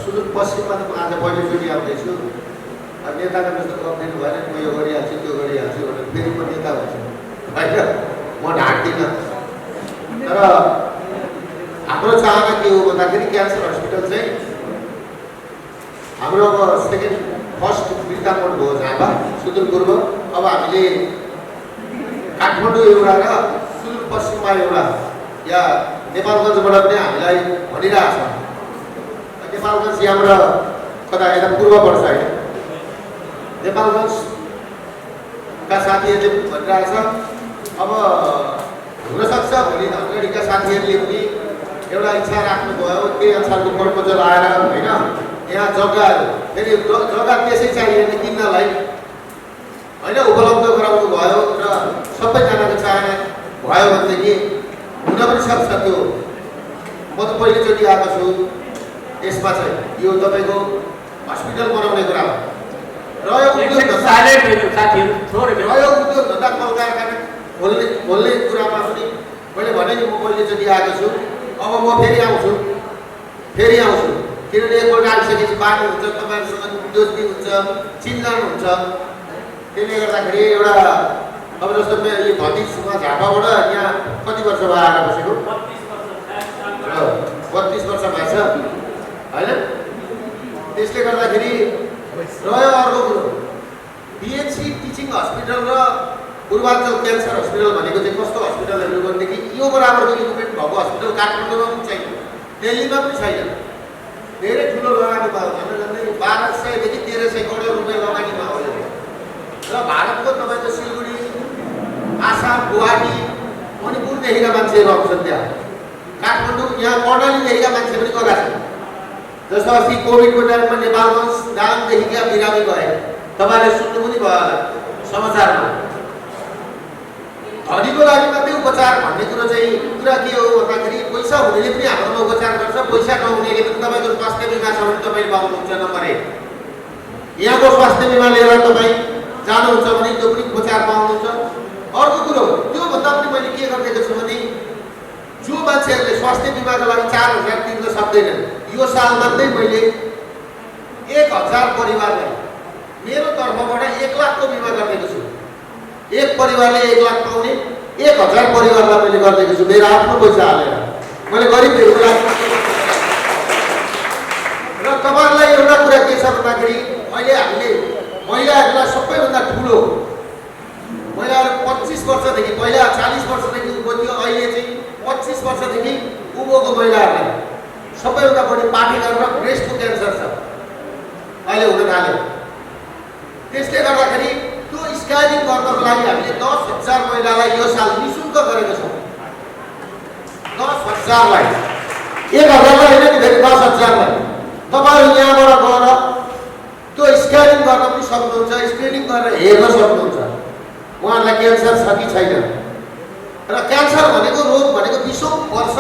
सुदूरपश्चिममा त म आज पहिलोचोटि आउँदैछु। नेताको जस्तो गफ दिनु भएन, म यो गरिहाल्छु त्यो गरिहाल्छु भनेर फेरि म नेता हुन्छु होइन, म ढाक्दिनँ। तर हाम्रो चाहना के हो भन्दाखेरि क्यान्सर हस्पिटल चाहिँ हाम्रो अब फर्स्ट बिर्तामोड भयो झापा सुदूरपूर्व। अब हामीले काठमाडौँ एउटा र सुदूरपश्चिममा एउटा या नेपालगञ्जबाट पनि हामीलाई भनिरहेछ। नेपालगञ्ज यहाँबाट कता यता पूर्व पर्छ होइन, नेपालगञ्जका साथीहरूले भनिरहेछ। अब हुनसक्छ भोलि अगाडिका साथीहरूले पनि एउटा इच्छा राख्नुभयो, त्यही अनुसारको प्रपोजल आएर होइन यहाँ जग्गाहरू फेरि जग्गा त्यसै चाहियो भने किन्नलाई होइन उपलब्ध गराउनु भयो र सबैजनाको चाहना भयो भनेदेखि हुन पनि सक्छ। त्यो म त पहिलोचोटि आएको छु यसमा चाहिँ। यो तपाईँको हस्पिटल बनाउने कुरा हो। रह्यो उद्योग धन्दा कल कारखाना खोल्ने कुरामा पनि मैले भने नि म पहिलोचोटि आएको छु। अब म फेरि आउँछु किनभने एकपल्ट आइसकेपछि बाटो हुन्छ, तपाईँहरूसँग दोस्ती हुन्छ, चिन्जान हुन्छ। त्यसले गर्दाखेरि एउटा अब जस्तो यो भतिजमा झापाबाट यहाँ कति वर्ष भयो आएर बसेको? 32 वर्ष भएछ होइन। त्यसले गर्दाखेरि रह्यो अर्को कुरो, बिएनसी टिचिङ हस्पिटल र पूर्वाञ्चल क्यान्सर हस्पिटल भनेको चाहिँ कस्तो हस्पिटलहरू भनेदेखि यो बराबरको इक्विपमेन्ट भएको हस्पिटल काठमाडौँमा पनि छैन, दिल्लीमा पनि छैन। धेरै ठुलो लगानी भयो, झन्डै 1200 देखि 1300 करोड रुपियाँ लगानी भयो र भारतको तपाईँको सिलगढी, आसाम, गुवाहाटी, मणिपुरदेखिका मान्छेहरू आउँछन् त्यहाँ। काठमाडौँ यहाँ कर्णालीदेखिका मान्छे पनि गएका छन्। जस्तो अस्ति कोभिडको टाइममा नेपालगञ्ज दाङदेखिका बिरामी भए, तपाईँले सुन्नु पनि भयो होला समाचारमा। धनीको लागि मात्रै उपचार भन्ने कुरो चाहिँ कुरा के हो भन्दाखेरि पैसा हुनेले पनि हाम्रोमा उपचार गर्छ, पैसा नहुनेले पनि तपाईँको स्वास्थ्य बिमा छ भने तपाईँले पाउनुहुन्छ नम्बर 1। यहाँको स्वास्थ्य बिमा लिएर तपाईँ जानुहुन्छ भने त्यो पनि उपचार पाउनुहुन्छ। अर्को कुरो त्योभन्दा पनि मैले के गरिदिएको छु भने जो मान्छेहरूले स्वास्थ्य बिमाको लागि 4000 तिर्न सक्दैनन्, यो साल मात्रै मैले 1000 परिवारलाई मेरो तर्फबाट 1 लाखको बिमा गरिदिएको छु। एक परिवारले 1 लाख पाउने 1000 परिवारलाई मैले गरिदिएको छु मेरो आफ्नो पैसा हालेर। मैले गरिबहरूलाई र तपाईँहरूलाई एउटा कुरा के छ भन्दाखेरि अहिले हामीले महिलाहरूलाई सबैभन्दा ठुलो महिलाहरू 25 वर्षदेखि, पहिला 40 वर्षदेखि उँभो थियो, अहिले चाहिँ 25 वर्षदेखि उँभोको महिलाहरूलाई सबैभन्दा बढी पाठेघर र ब्रेस्टको क्यान्सर छ अहिले हुन थाल्यो। त्यसले गर्दाखेरि त्यो स्क्यानिङ गर्नको लागि हामीले 10,000 महिलालाई यो साल निःशुल्क गरेको छौँ। 10,000लाई, 1000लाई होइन नि, फेरि 10,000लाई। तपाईँहरू यहाँबाट गएर त्यो स्क्यानिङ गर्न पनि सक्नुहुन्छ, स्क्रिनिङ गरेर हेर्न सक्नुहुन्छ उहाँहरूलाई क्यान्सर छ कि छैन। र क्यान्सर भनेको रोग भनेको 20औं वर्ष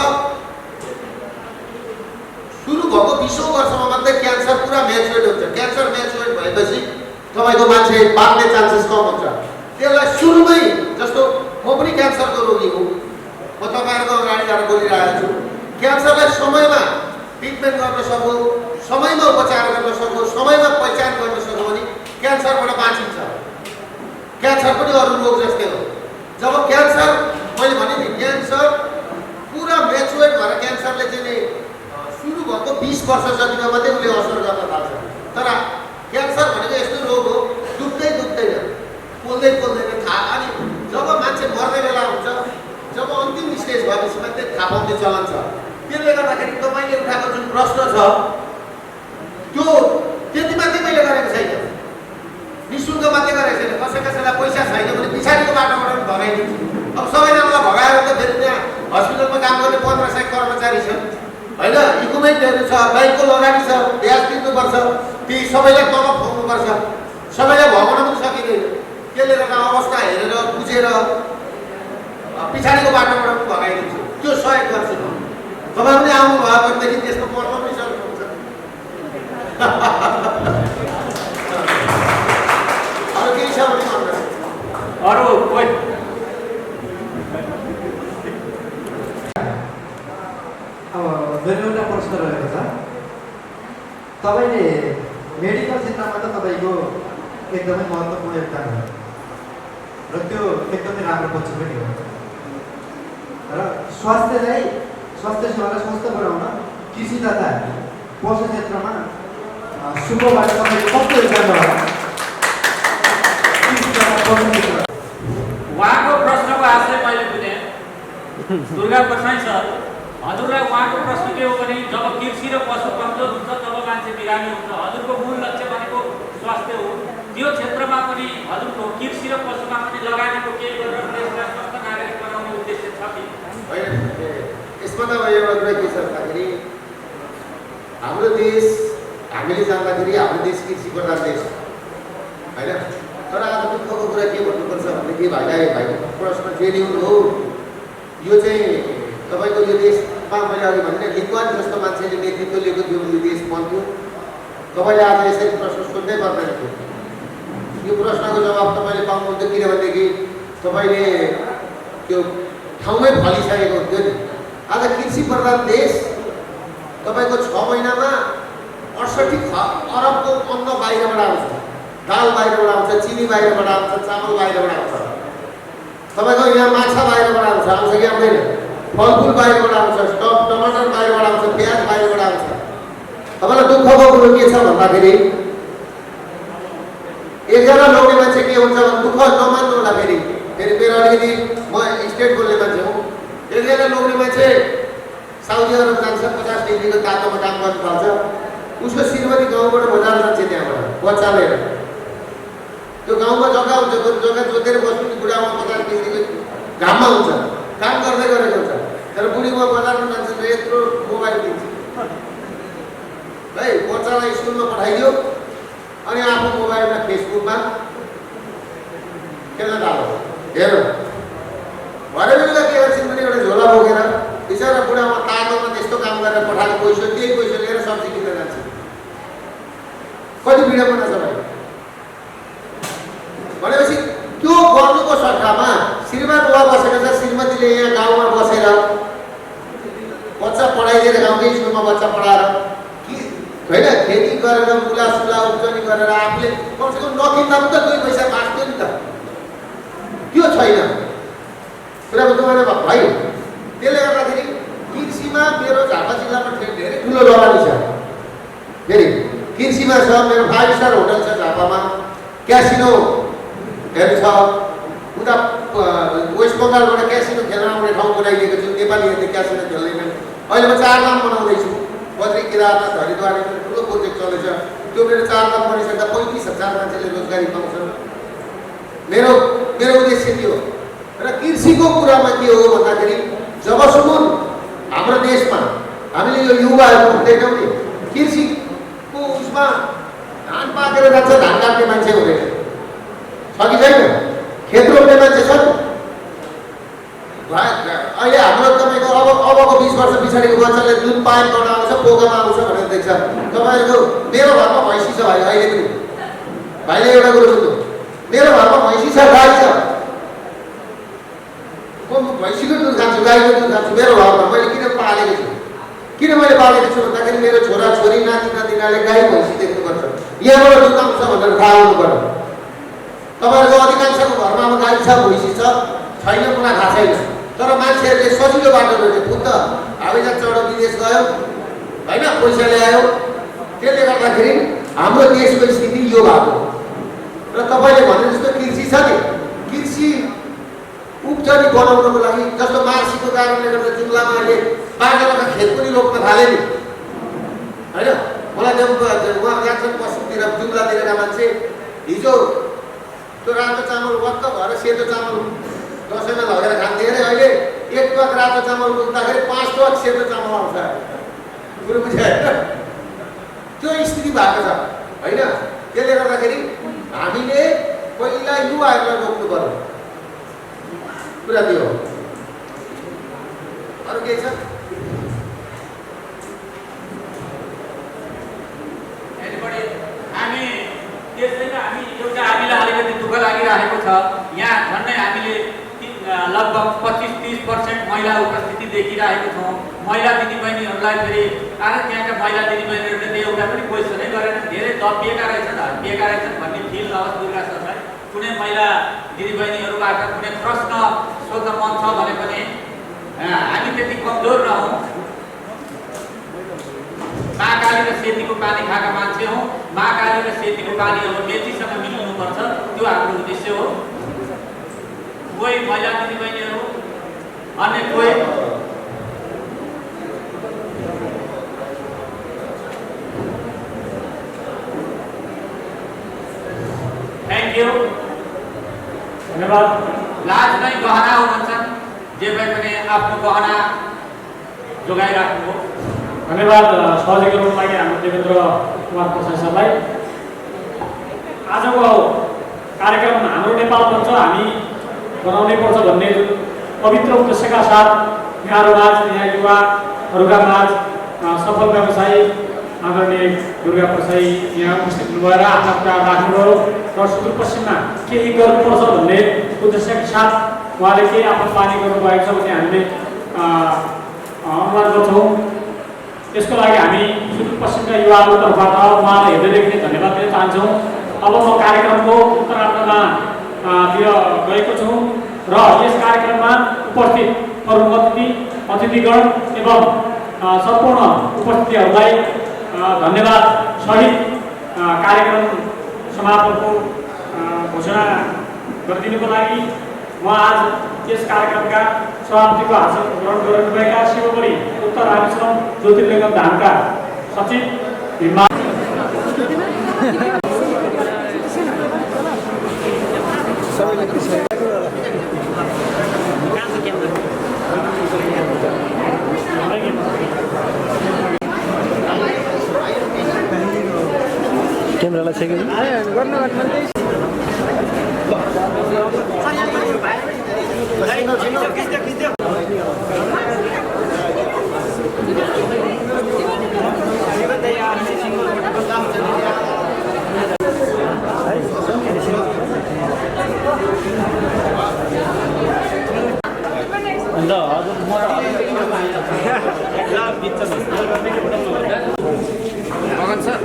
सुरु भएको 20औं वर्षमा मात्रै क्यान्सर पुरा म्याचुरेट हुन्छ। क्यान्सर म्याचुरेट भएपछि तपाईँको मान्छे बाँच्ने चान्सेस कम हुन्छ। त्यसलाई सुरुमै, जस्तो म पनि क्यान्सरको रोगी हुँ, म तपाईँहरूको अगाडि आएर बोलिरहेको छु, क्यान्सरलाई समयमा ट्रिटमेन्ट गर्न सकौँ, समयमा उपचार गर्न सकौँ, समयमा पहिचान गर्न सकौँ भने क्यान्सरबाट बाँचिन्छ। क्यान्सर पनि अरू रोग जस्तै हो। जब क्यान्सर, मैले भने नि क्यान्सर पुरा म्याचुरेट भएर क्यान्सरले चाहिँ नि सुरु भएको 20 वर्ष जतिमा मात्रै उसले असर गर्न थाल्छ। तर क्यान्सर भनेको यस्तो रोग हो, दुख्दै दुख्दैन, पोल्दै पोल्दैन थाहा। अनि जब मान्छे मर्ने बेला हुन्छ, जब अन्तिम स्टेज भएपछि मात्रै थाहा पाउने चलन छ। त्यसले गर्दाखेरि तपाईँले उठाएको जुन प्रश्न छ त्यो त्यति मात्रै मैले गरेको छैन, निःशुल्क मात्रै गरेको छैन। कसैलाई पैसा छैन भने पछाडिको बाटोबाट पनि भगाइदिन्छु। अब सबैजनालाई भगाएर त फेरि त्यहाँ हस्पिटलमा काम गर्ने 1500 कर्मचारी छन् होइन, इक्विपमेन्टहरू छ, ब्याङ्कको लगानी छ, ब्याज तिर्नुपर्छ, ती सबैलाई तलब खुवाउनुपर्छ, सबैलाई भगाउन पनि सकिँदैन। त्यसले गर्दा अवस्था हेरेर बुझेर पछाडिको बाटोबाट पनि भगाइदिन्छु, त्यो सहयोग गर्छु म। तपाईँ पनि आउनुभयो भनेदेखि त्यसको पर्न पनि सक्नुहुन्छ। अरू केही छ भने भन्नुहोस्। अरू कोही अब मेरो एउटा प्रश्न रहेको छ। तपाईँले मेडिकल क्षेत्रमा त तपाईँको एकदमै महत्त्वपूर्ण योगदान हो र त्यो एकदमै राम्रो पक्ष पनि हो। र स्वास्थ्य सेवालाई स्वस्थ बनाउन कृषि तथा पशु क्षेत्रमा सुकोबाट तपाईँको कस्तो योगदान होला? उहाँको प्रश्नको आशय मैले बुझेँ। दुर्गा गोसाई सर, हजुरलाई उहाँको प्रश्न के हो भने जब कृषि र पशु कमजोर हुन्छ तब मान्छे बिरामी हुन्छ, हजुरको मूल लक्ष्य भनेको स्वास्थ्य हो। त्यो क्षेत्रमा पनि हजुरको कृषि र पशुमा पनि लगानीको केही गरेर देशलाई स्वस्थ नागरिक बनाउने उद्देश्य छ कि होइन? यसमा त एउटा कुरा के छ भन्दाखेरि हाम्रो देश, हामीले जान्दाखेरि हाम्रो देश कृषि प्रधान देश होइन। तर आज दुःखको कुरा के भन्नुपर्छ भनेदेखि भाइको प्रश्न जेन्युन हो। यो चाहिँ तपाईँको यो देशमा मैले अघि भने लिङ्गवान जस्तो मान्छेले नेतृत्व लिएको थियो भने यो देश बन्थ्यो। तपाईँले आज यसरी प्रश्न सोध्नै पर्दैन थियो। यो प्रश्नको जवाब तपाईँले पाउनुहुन्थ्यो, किनभनेदेखि तपाईँले त्यो ठाउँमै फलिसकेको हुन्थ्यो नि। आज कृषि प्रधान देश, तपाईँको 6 महिनामा 68 अरबको अन्न बाहिरबाट आउँछ, दाल बाहिरबाट आउँछ, चिनी बाहिरबाट आउँछ, चामल बाहिरबाट आउँछ, तपाईँको यहाँ माछा बाहिरबाट आउँछ कि आउँदैन, फलफुल बाहिरबाट आउँछ, टमाटर बाहिरबाट आउँछ, प्याज बाहिरबाट आउँछ। तपाईँलाई दुःखको कुरो के छ भन्दाखेरि एकजना लोग्ने मान्छे के हुन्छ भने दुःख नमान्नु होला। फेरि मेरो अलिकति म स्टेट बोल्ने मान्छे हुँ। एकजना लोग्ने मान्छे साउदी अरब जान्छ, 50 डिग्रीको तातोमा काम गर्नु थाल्छ। उसको श्रीमती गाउँबाट बजार जान्छ, त्यहाँबाट बच्चा लिएर। त्यो गाउँमा जग्गा हुन्छ, जग्गा जोतेर बस्नु, बुढामा 50 डिग्रीको घाममा हुन्छ, काम गर्दै गरेको हुन्छ। तर बुढीमा बजारमा जान्छ त यत्रो मोबाइल दिन्छ है, बच्चालाई स्कुलमा पठाइदियो अनि आफ्नो मोबाइलमा फेसबुकमा खेल्न थाल्यो। हेर्नु भरे बेलुका के गर्छन् भने एउटा झोला बोकेर बिचरा बुढामा तातोमा त्यस्तो काम गरेर पठाएको पैसा, त्यही पैसा लिएर सब्जी किन्न जान्छ। कति पीडा छ भाइ भनेपछि त्यो गर्नुको सट्टामा श्रीमान बुवा बसेको छ, श्रीमतीले यहाँ गाउँमा बसेर बच्चा पढाइदिएर गाउँकै स्कुलमा बच्चा पढाएर होइन, खेती गरेर मुला सुला उब्जनी गरेर आफूले कमसेकम नकिन्दा पनि त 2 पैसा बाँच्थ्यो नि त। त्यो छैन कुरा बुझ्नुभएन भाइ। त्यसले गर्दाखेरि कृषिमा मेरो झापा जिल्लामा धेरै ठुलो लगानी छ। फेरि कृषिमा छ, मेरो 5 स्टार होटल छ झापामा, क्यासिनोहरू छ। उता वेस्ट बङ्गालबाट क्यासिनो खेल्न आउने ठाउँ बनाइदिएको छु, नेपालीहरूले क्यासिनो खेल्दैनन्। अहिले म 4 लाख बनाउँदैछु, बद्री केदारनाथ हरिद्वारमा ठुलो प्रोजेक्ट चलेछ। त्यो मेरो 4 लाख बनिसक्दा 35,000 मान्छेले रोजगारी पाउँछन्। मेरो उद्देश्य के हो र कृषिको कुरामा के हो भन्दाखेरि जबसम्म हाम्रो देशमा हामीले यो युवाहरू हुँदैनौँ नि कृषिको उसमा धान पाकेर जान्छ, धान काट्ने मान्छे हुँदैन, छ कि छैन? खेत रोप्ने मान्छे छ नि। अहिले हाम्रो तपाईँको अबको 20 वर्ष पछाडिको बच्चाले जुन पाइप गर्न आउँछ, पोकामा आउँछ भनेर देख्छ। तपाईँहरूको मेरो घरमा भैँसी छ भाइ, अहिले पनि भाइले एउटा कुरो बुझ्नु, मेरो घरमा भैँसी छ, गाई छ, म भैँसीको दुध खान्छु, गाईको दुध खान्छु मेरो घरमा। मैले किन पालेको छु? किन मैले पालेको छु भन्दाखेरि मेरो छोरा छोरी नाति नातिनाले गाई भैँसी देख्नुपर्छ, यहाँबाट दुध आउँछ भनेर थाहा हुनु पर्यो। तपाईँहरूको अधिकांशको घरमा अब गाई छ, भैँसी छ, छैन मलाई थाहा छैन, तर मान्छेहरूले सजिलो बाटो भेट्यो। बुद्ध हवाईजहाज चढ विदेश गयो होइन, पैसा ल्यायो, त्यसले गर्दाखेरि हाम्रो देशको स्थिति यो भएको। र तपाईँले भने जस्तो कृषि छ नि, कृषि उब्जनी बनाउनको लागि जस्तो मार्सीको कारणले गर्दा जुम्लामा अहिले बाजारका खेत पनि रोप्न थाले नि होइन। मलाई उहाँ जान्छन् पश्चिमतिर, जुम्लातिरका मान्छे, हिजो त्यो रातो चामल वक्क भएर सेतो चामल दसैँमा लगेर खान्थे अरे, अहिले 1 टक रातो चामल बोक्दाखेरि 5 टक सेतो चामल आउँछ। कुरो बुझ्यो? त्यो स्थिति भएको छ होइन। त्यसले गर्दाखेरि हामीले पहिला युवाहरूलाई रोक्नु पर्यो, कुरा त्यो हो। अरू के छ? हामी त्यसैमा हामीलाई अलिकति दुःख लागिरहेको छ। यहाँ झन्डै हामीले लगभग 25-30% महिला उपस्थिति देखिरहेको छौँ। महिला दिदीबहिनीहरूलाई फेरि त्यहाँका महिला दिदीबहिनीहरूले एउटा पनि क्वेसनै गरेन, धेरै दबिएका रहेछन्, हड्किएका रहेछन् भन्ने फिल नहोस् दुर्गा सरलाई। कुनै महिला दिदीबहिनीहरूबाट कुनै प्रश्न सोध्न मन छ भने पनि हामी त्यति कमजोर नहौँ। महाकाली र सेतीको पानी खाएका मान्छे हौँ। महाकाली र सेतीको पानी अब मेचीसँग मिल्नुपर्छ, त्यो हाम्रो उद्देश्य हो। कोही महिला दिदीबहिनीहरू, अन्य कोही थ्याङ्क यू, धन्यवाद। लाज नै गहना हो भन्छन्, जे भए पनि आफ्नो गहना जोगाइराख्नु हो। धन्यवाद सहयोगी गर्नुको लागि हाम्रो देवेन्द्र कुमार प्रसाद सरलाई। आजको कार्यक्रम हाम्रो नेपाल बन्छ, हामी बनाउनै पर्छ भन्ने जुन पवित्र उद्देश्यका साथ यहाँहरू माझ, यहाँ युवाहरूका माझ सफल व्यवसायी आदरणीय दुर्गा प्रसाई यहाँ उपस्थित भएर आफ्ना कुरा राख्नुभयो र सुदूरपश्चिममा केही गर्नुपर्छ भन्ने उद्देश्यका साथ उहाँले केही आफ्नो पानी गर्नुभएको छ भन्ने हामीले अनुमान गर्छौँ। यसको लागि हामी सुदूरपश्चिमका युवाहरूको तर्फबाट उहाँलाई हृदयदेखि धन्यवाद दिन चाहन्छौँ। अब म कार्यक्रमको उत्तरार्धमा गएको छु र यस कार्यक्रममा उपस्थित प्रमुख अतिथिगण एवं सम्पूर्ण उपस्थितिहरूलाई धन्यवाद सहित कार्यक्रम समापनको घोषणा गरिदिनुको लागि म आज यस कार्यक्रमका सभापतिको हासन ग्रहण गरिनुभएका शिवपुरी उत्तर रामेश्वरम ज्योतिर्लिङ्ग धामका सचिव भीमा क्यामेरालाई चाहिँ मगन सर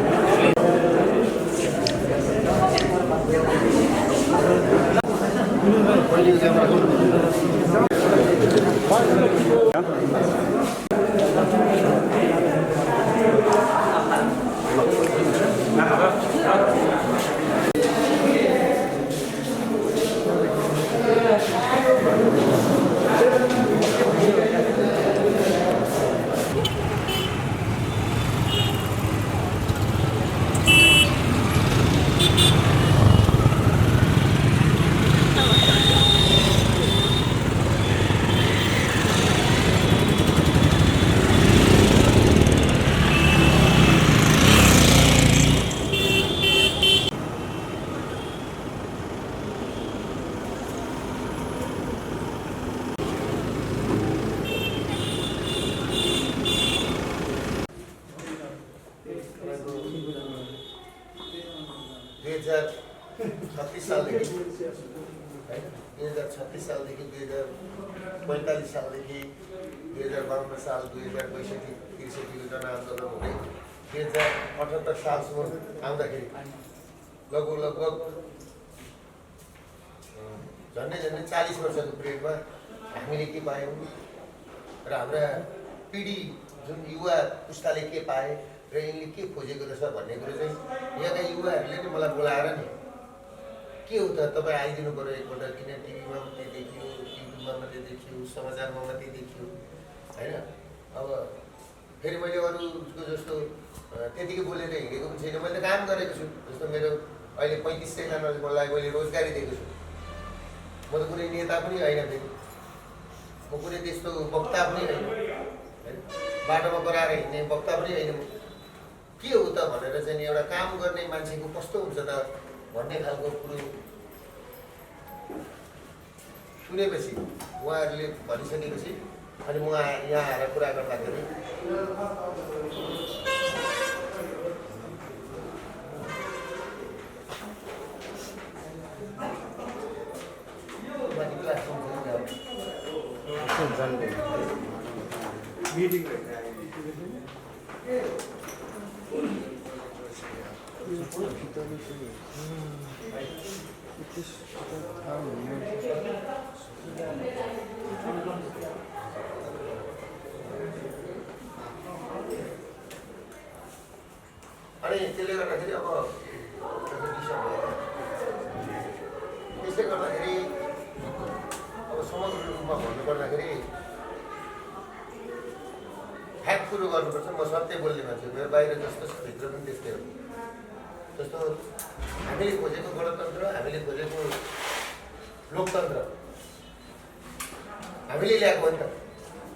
2036 सालदेखि होइन 2036 सालदेखि 2045 सालदेखि 2052 साल 2062-63 जनआन्दोलन हुँदै 2078 सालसम्म आउँदाखेरि लगभग झन्डै 40 वर्षको पिरियडमा हामीले के पायौँ र हाम्रा पिँढी जुन युवा पुस्ताले के पाए र यिनले के खोजेको रहेछ भन्ने कुरो चाहिँ यहाँका युवाहरूले नै मलाई बोलाएर नि के हो त तपाईँ आइदिनु पऱ्यो एकपल्ट, किन टिभीमा मात्रै देखियो, युट्युबमा मात्रै देखियो, समाचारमा मात्रै देखियो होइन। अब फेरि मैले अरूको जस्तो त्यतिकै बोलेर हिँडेको पनि छैन, मैले काम गरेको छु। जस्तो मेरो अहिले 3500जनालाई मैले रोजगारी दिएको छु। म त कुनै नेता पनि होइन, फेरि म कुनै त्यस्तो वक्ता पनि होइन, बाटोमा गराएर हिँड्ने वक्ता पनि होइन। के हो त भनेर चाहिँ एउटा काम गर्ने मान्छेको कस्तो हुन्छ त भन्ने खालको कुरो सुनेपछि उहाँहरूले भनिसकेपछि अनि म यहाँ आएर कुरा गर्दाखेरि मिटिङ अनि त्यसले गर्दाखेरि अब त्यसले गर्दाखेरि अब समग्र रूपमा भन्नुपर्दाखेरि फ्याक्ट कुरो गर्नुपर्छ। म सत्य बोल्ने मान्छे, मेरो बाहिर जस्तो छ भित्र पनि त्यस्तै हो। जस्तो हामीले खोजेको गणतन्त्र, हामीले खोजेको लोकतन्त्र हामीले ल्याएको हो नि त।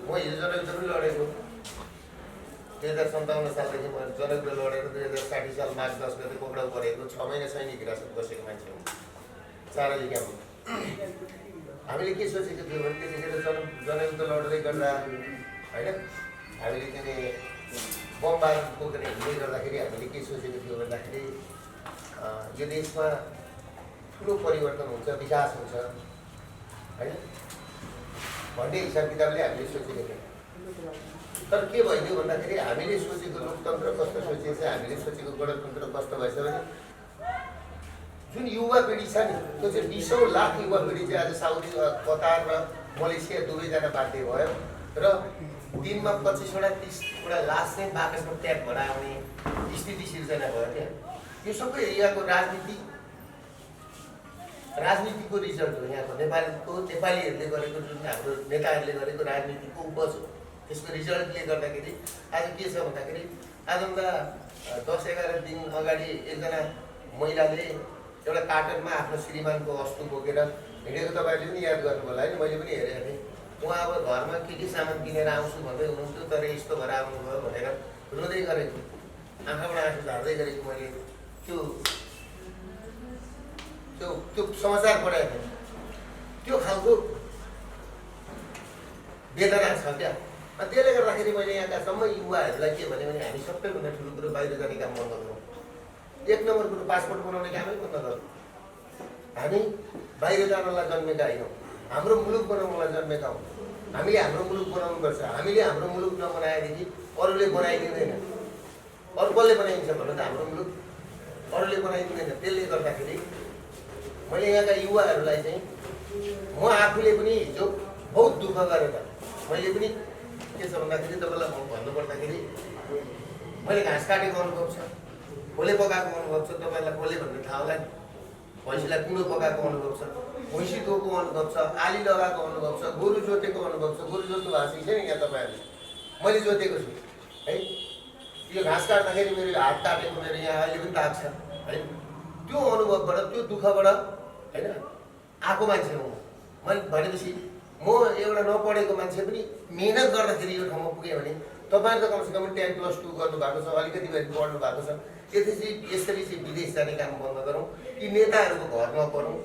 म हिजो जनयुद्ध पनि लडेको 2057 सालदेखि म जनयुद्ध लडेर 2060 साल मार्च 10 गते पक्राउ परेको 6 महिना सैनिक हिरासत बसेको मान्छे हो चारली क्याम्पमा। हामीले के सोचेको थियो भने त्यतिखेर जनयुद्ध लड्दै गर्दा होइन हामीले चाहिँ बमबार बोकेर हिँड्दै गर्दाखेरि हामीले के सोचेको थियो भन्दाखेरि यो देशमा ठुलो परिवर्तन हुन्छ, विकास हुन्छ होइन भन्ने हिसाब किताबले हामीले सोचेको थियौँ। तर के भइदियो भन्दाखेरि हामीले सोचेको लोकतन्त्र कस्तो सोचेको छ, हामीले सोचेको गणतन्त्र कस्तो भएछ भने जुन युवा पिँढी छ नि त्यो चाहिँ 20औं लाख युवा पिँढी चाहिँ आज साउदी, कतार र मलेसिया दुवै जान बाध्य भयो र दिनमा 25वटा 30वटा लास चाहिँ बाकसमा ट्याग भएर आउने स्थिति सिर्जना भयो। क्या यो सबै यहाँको राजनीतिको रिजल्ट हो। यहाँको नेपालीहरूले गरेको जुन हाम्रो नेताहरूले गरेको राजनीतिको उपज हो। त्यसको रिजल्टले गर्दाखेरि आज के छ भन्दाखेरि आजभन्दा 10-11 दिन अगाडि एकजना महिलाले एउटा कार्टनमा आफ्नो श्रीमानको वस्तु बोकेर हिँडेको तपाईँले पनि याद गर्नु होला होइन, मैले पनि हेरेको थिएँ। उहाँ अब घरमा के सामान किनेर आउँछु भन्दै हुनुहुन्थ्यो, तर यस्तो भएर आउनुभयो भनेर रुँदै गरेको, आँखाबाट आँसु झार्दै गरेको मैले त्यो समाचार पढाएको थिएँ। त्यो खालको वेदना छ क्या। त्यसले गर्दाखेरि मैले यहाँका सबै युवाहरूलाई के भने हामी सबैभन्दा ठुलो कुरो बाहिर जाने काम बन्द गरौँ। 1 नम्बर कुरो पासपोर्ट बनाउने कामै बन्द गरौँ। हामी बाहिर जानलाई जन्मेका होइनौँ, हाम्रो मुलुक बनाउनलाई जन्मेका हौँ। हामीले हाम्रो मुलुक बनाउनुपर्छ। हामीले हाम्रो मुलुक नबनाएदेखि अरूले बनाइदिँदैन। अरू कसले बनाइदिन्छ भन्नु त हाम्रो मुलुक अरूले बनाइदिँदैन। त्यसले गर्दाखेरि मैले यहाँका युवाहरूलाई चाहिँ म आफूले पनि हिजो बहुत दुःख गरेर मैले पनि के छ भन्दाखेरि तपाईँलाई भन्नुपर्दाखेरि मैले घाँस काटेको अनुभव छ, खोले पकाएको अनुभव छ। तपाईँलाई खोले भन्ने थाहा होला नि, भैँसीलाई कुँडो पकाएको अनुभव छ, भैँसी धोको अनुभव छ, आली लगाएको अनुभव छ, गोरु जोतेको अनुभव छ। गोरु जोत्नु भएको छ नि यहाँ तपाईँहरूले, मैले जोतेको छु है। यो घाँस काट्दाखेरि मेरो हात काटेको मेरो यहाँ अहिले पनि दाग छ है। त्यो अनुभवबाट त्यो दुःखबाट होइन आएको मान्छे हो मैले। भनेपछि म एउटा नपढेको मान्छे पनि मेहनत गर्दाखेरि यो ठाउँमा पुगेँ भने तपाईँहरू त कमसेकम 10+2 गर्नुभएको छ, अलिकति भए पढ्नु भएको छ। यसरी चाहिँ विदेश जाने काम बन्द गरौँ कि नेताहरूको घरमा पढौँ।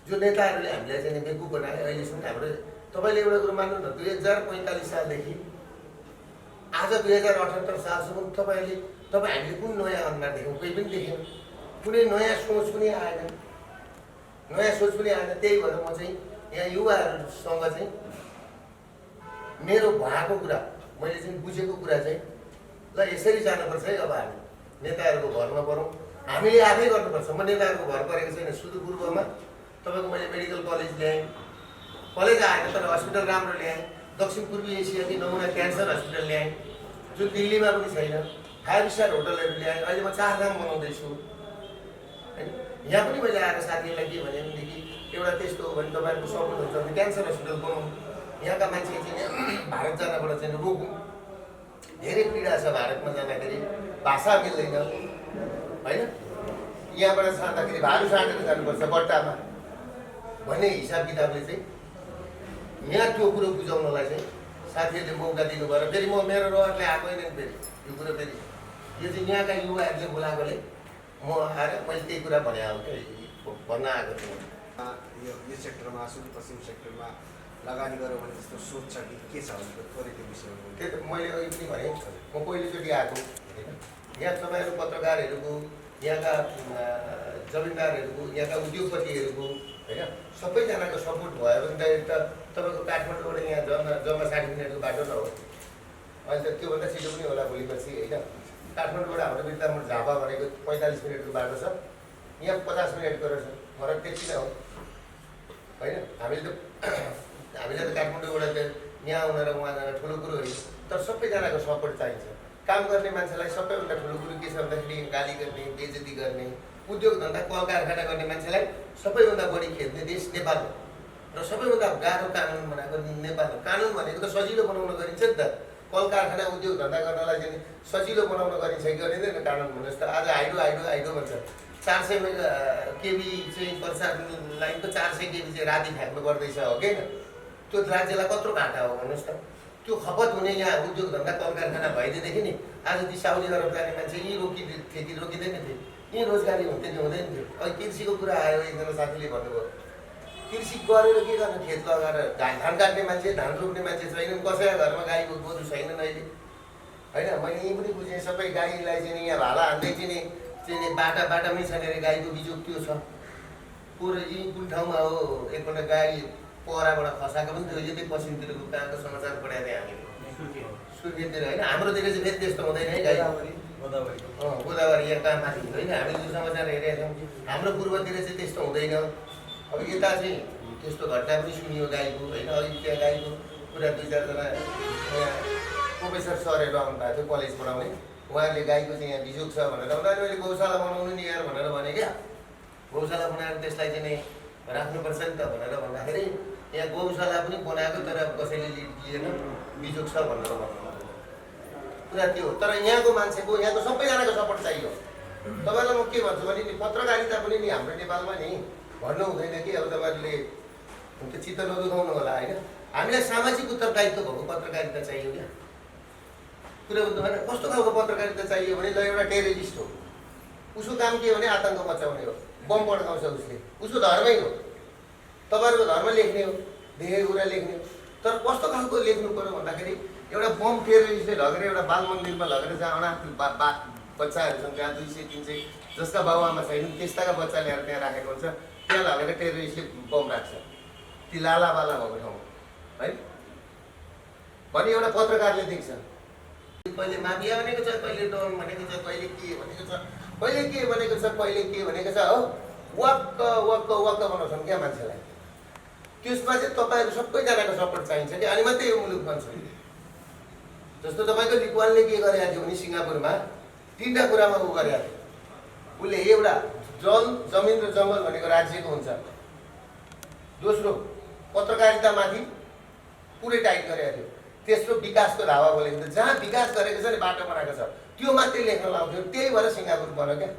जो नेताहरूले हामीलाई चाहिँ बेकुफ बनाए अहिलेसम्म हाम्रो। तपाईँले एउटा कुरो मान्नु न, 2045 सालदेखि आज 2078 सालसम्म तपाईँ हामीले कुन नयाँ अनुहार देख्यौँ? कोही पनि देख्यौँ। कुनै नयाँ सोच पनि आएन, त्यही भएर म चाहिँ यहाँ युवाहरूसँग चाहिँ मेरो भएको कुरा, मैले चाहिँ बुझेको कुरा चाहिँ ल यसरी जानुपर्छ है। अब हामी नेताहरूको भर नपरौँ, हामीले आफै गर्नुपर्छ। म नेताहरूको भर परेको छैन। सुदूरपूर्वमा तपाईँको मैले मेडिकल कलेज ल्याएँ, कलेज आएन तर हस्पिटल राम्रो ल्याएँ। दक्षिण पूर्वी एसियाकी नमुना क्यान्सर हस्पिटल ल्याएँ, जुन दिल्लीमा पनि छैन। 5 स्टार होटलहरू ल्याएँ। अहिले म 4 धाम बनाउँदैछु होइन। यहाँ पनि मैले आएर साथीहरूलाई के भने भनेदेखि एउटा त्यस्तो हो भने तपाईँहरूको सपोर्ट हुन्छ भने क्यान्सर हस्पिटल बनाउँ। यहाँका मान्छे चाहिँ भारत जानबाट चाहिँ रोगौँ। धेरै पीडा छ भारतमा जाँदाखेरि, भाषा मिल्दैन होइन। यहाँबाट जाँदाखेरि भाडु साटेर जानुपर्छ बट्टामा भन्ने हिसाब किताबले चाहिँ यहाँ त्यो कुरो बुझाउनलाई चाहिँ साथीहरूले मौका दिनुभयो। र फेरि म मेरो रहरले आएको होइन फेरि यो कुरो, फेरि यो चाहिँ यहाँका युवाहरूले बोलाएकोले म आएर मैले त्यही कुरा भने हो क्या भन्न आएको थिएँ। यो सेक्टरमा सुदूरपश्चिम सेक्टरमा लगानी गरौँ भने जस्तो सोच छ कि के छ भनेको थोरै त्यो विषयमा? त्यही त मैले अघि पनि भने, म पहिलोचोटि आएको होइन। यहाँ तपाईँहरू पत्रकारहरूको, यहाँका जमिनदारहरूको, यहाँका उद्योगपतिहरूको होइन सबैजनाको सपोर्ट भयो भने त तपाईँको काठमाडौँबाट यहाँ जम्मा 60 मिनटको बाटो न हो। अहिले त त्योभन्दा छिटो पनि होला भोलि पर्सि होइन। काठमाडौँबाट हाम्रो बिर्तामोड झापा भनेको 45 मिनटको बाटो छ, यहाँ 50 मिनटको रहेछ। फरक त्यति नै हो होइन। हामीले त काठमाडौँबाट त यहाँ आउन र उहाँ जान ठुलो कुरो होइन, तर सबैजनाको सपोर्ट चाहिन्छ। काम गर्ने मान्छेलाई सबैभन्दा ठुलो कुरो के छ भन्दाखेरि गाली गर्ने, बेइज्जती गर्ने, उद्योग धन्दा कल कारखाना गर्ने मान्छेलाई सबैभन्दा बढी खेद्ने देश नेपाल हो र सबैभन्दा गाह्रो कानुन बनाएको नेपाल हो। कानुन भनेको त सजिलो बनाउन गरिन्छ नि त। कल कारखाना उद्योग धन्दा गर्नलाई चाहिँ सजिलो बनाउन गरिन्छ कि गरिँदैन कानुन भन्नुहोस् त। आज हाइड्रो भन्छ 400 केबी चाहिँ प्रसाद लाइनको 400 केबी चाहिँ राति फ्याँक्नु पर्दैछ हो कि होइन। त्यो राज्यलाई कत्रो घाटा हो भन्नुहोस् त। त्यो खपत हुने यहाँ उद्योग धन्दा कल कारखाना भइदिएदेखि नि आज ती साउदी अरब जाने मान्छे यहीँ खेती रोकिँदैन थियो, यहीँ रोजगारी हुन्थ्यो कि हुँदैन थियो। अहिले कृषिको कुरा आयो, एकजना साथीले भन्नुभयो कृषि गरेर के गर्नु, खेत लगाएर धान काट्ने मान्छे, धान रोप्ने मान्छे छैनन्, कसैको घरमा गाईको गोरु छैनन् अहिले होइन। मैले यहीँ पनि बुझेँ, सबै गाईलाई चाहिँ यहाँ भाला हान्दै चाहिँ बाटामै छ अरे गाईको बिजोग त्यो छ। पुरो यहीँ कुन ठाउँमा हो एकपल्ट गाई पहराबाट खसाएको पनि थियो। यतै पश्चिमतिरको कहाँको समाचार पढाएको थिएँ हामीले, सुर्खेततिर होइन। हाम्रोतिर चाहिँ फेरि त्यस्तो हुँदैन है, गाई गोदावरी यहाँ कहाँ माथि होइन। हामीले जो समाचार हेरेका छौँ हाम्रो पूर्वतिर चाहिँ त्यस्तो हुँदैन। अब यता चाहिँ त्यस्तो घटना पनि सुनियो गाईको होइन। अघि त्यहाँ गाईको कुरा 2-4 जना यहाँ प्रोफेसर सरहरू आउनु भएको थियो कलेज पढाउने, उहाँहरूले गाईको चाहिँ यहाँ बिजोग छ भनेर उनीहरूले मैले गौशाला बनाउनु नि यार भनेर भने क्या। गौशाला बनाएर त्यसलाई चाहिँ राख्नुपर्छ नि त भनेर भन्दाखेरि यहाँ गौशाला पनि बनाएको तर कसैले लिएन, बिजोग छ भनेर भन्नु कुरा त्यो हो। तर यहाँको मान्छेको, यहाँको सबैजनाको सपोर्ट चाहियो। तपाईँलाई म के भन्छु भने नि पत्रकारिता पनि नि हाम्रो नेपालमा नि भन्नु हुँदैन कि अब तपाईँहरूले त्यो चित्त नदुखाउनु होला होइन। हामीलाई सामाजिक उत्तरदायित्व भएको पत्रकारिता चाहियो क्या। कुरा बुझ्नु भएन? कस्तो खालको पत्रकारिता चाहियो भने ल एउटा टेररिस्ट हो, उसको काम के हो भने आतङ्क मचाउने हो, बम पड्काउँछ उसले, उसको धर्मै हो। तपाईँहरूको धर्म लेख्ने हो, देखेको कुरा लेख्ने हो। तर कस्तो खालको लेख्नु पऱ्यो भन्दाखेरि एउटा बम टेररिस्टले लगेर एउटा बाल मन्दिरमा लगेर जहाँ अनाथ बच्चाहरू छन्, जहाँ 200-300 जसका बाबुआमा छैनन् त्यस्ताका बच्चा ल्याएर त्यहाँ राखेको हुन्छ, त्यहाँ लगेर टेररिस्टले बम राख्छ ती लालाबाला भएको ठाउँमा है भने एउटा पत्रकारले देख्छ। कहिले माफिया भनेको छ, कहिले डन भनेको छ, कहिले के भनेको छ, कहिले के भनेको छ, कहिले के भनेको छ हो। वाक्क बनाउँछन् क्या मान्छेलाई। त्यसमा चाहिँ तपाईँहरू सबैजनाको सपोर्ट चाहिन्छ कि, अनि मात्रै यो मुलुक बन्छ। जस्तो तपाईँको लिक्वानले के गरेको थियो भने सिङ्गापुरमा 3टा कुरामा ऊ गरेको थियो। उसले एउटा जमिन र जङ्गल भनेको राज्यको हुन्छ, दोस्रो पत्रकारितामाथि पुरै टाइट गरेको थियो, तेस्रो विकासको धावा बोलेको थियो। जहाँ विकास गरेको छ नि बाटो बनाएको छ त्यो मात्रै लेख्न लाउँथ्यो। त्यही भएर सिङ्गापुर बन्यो क्या।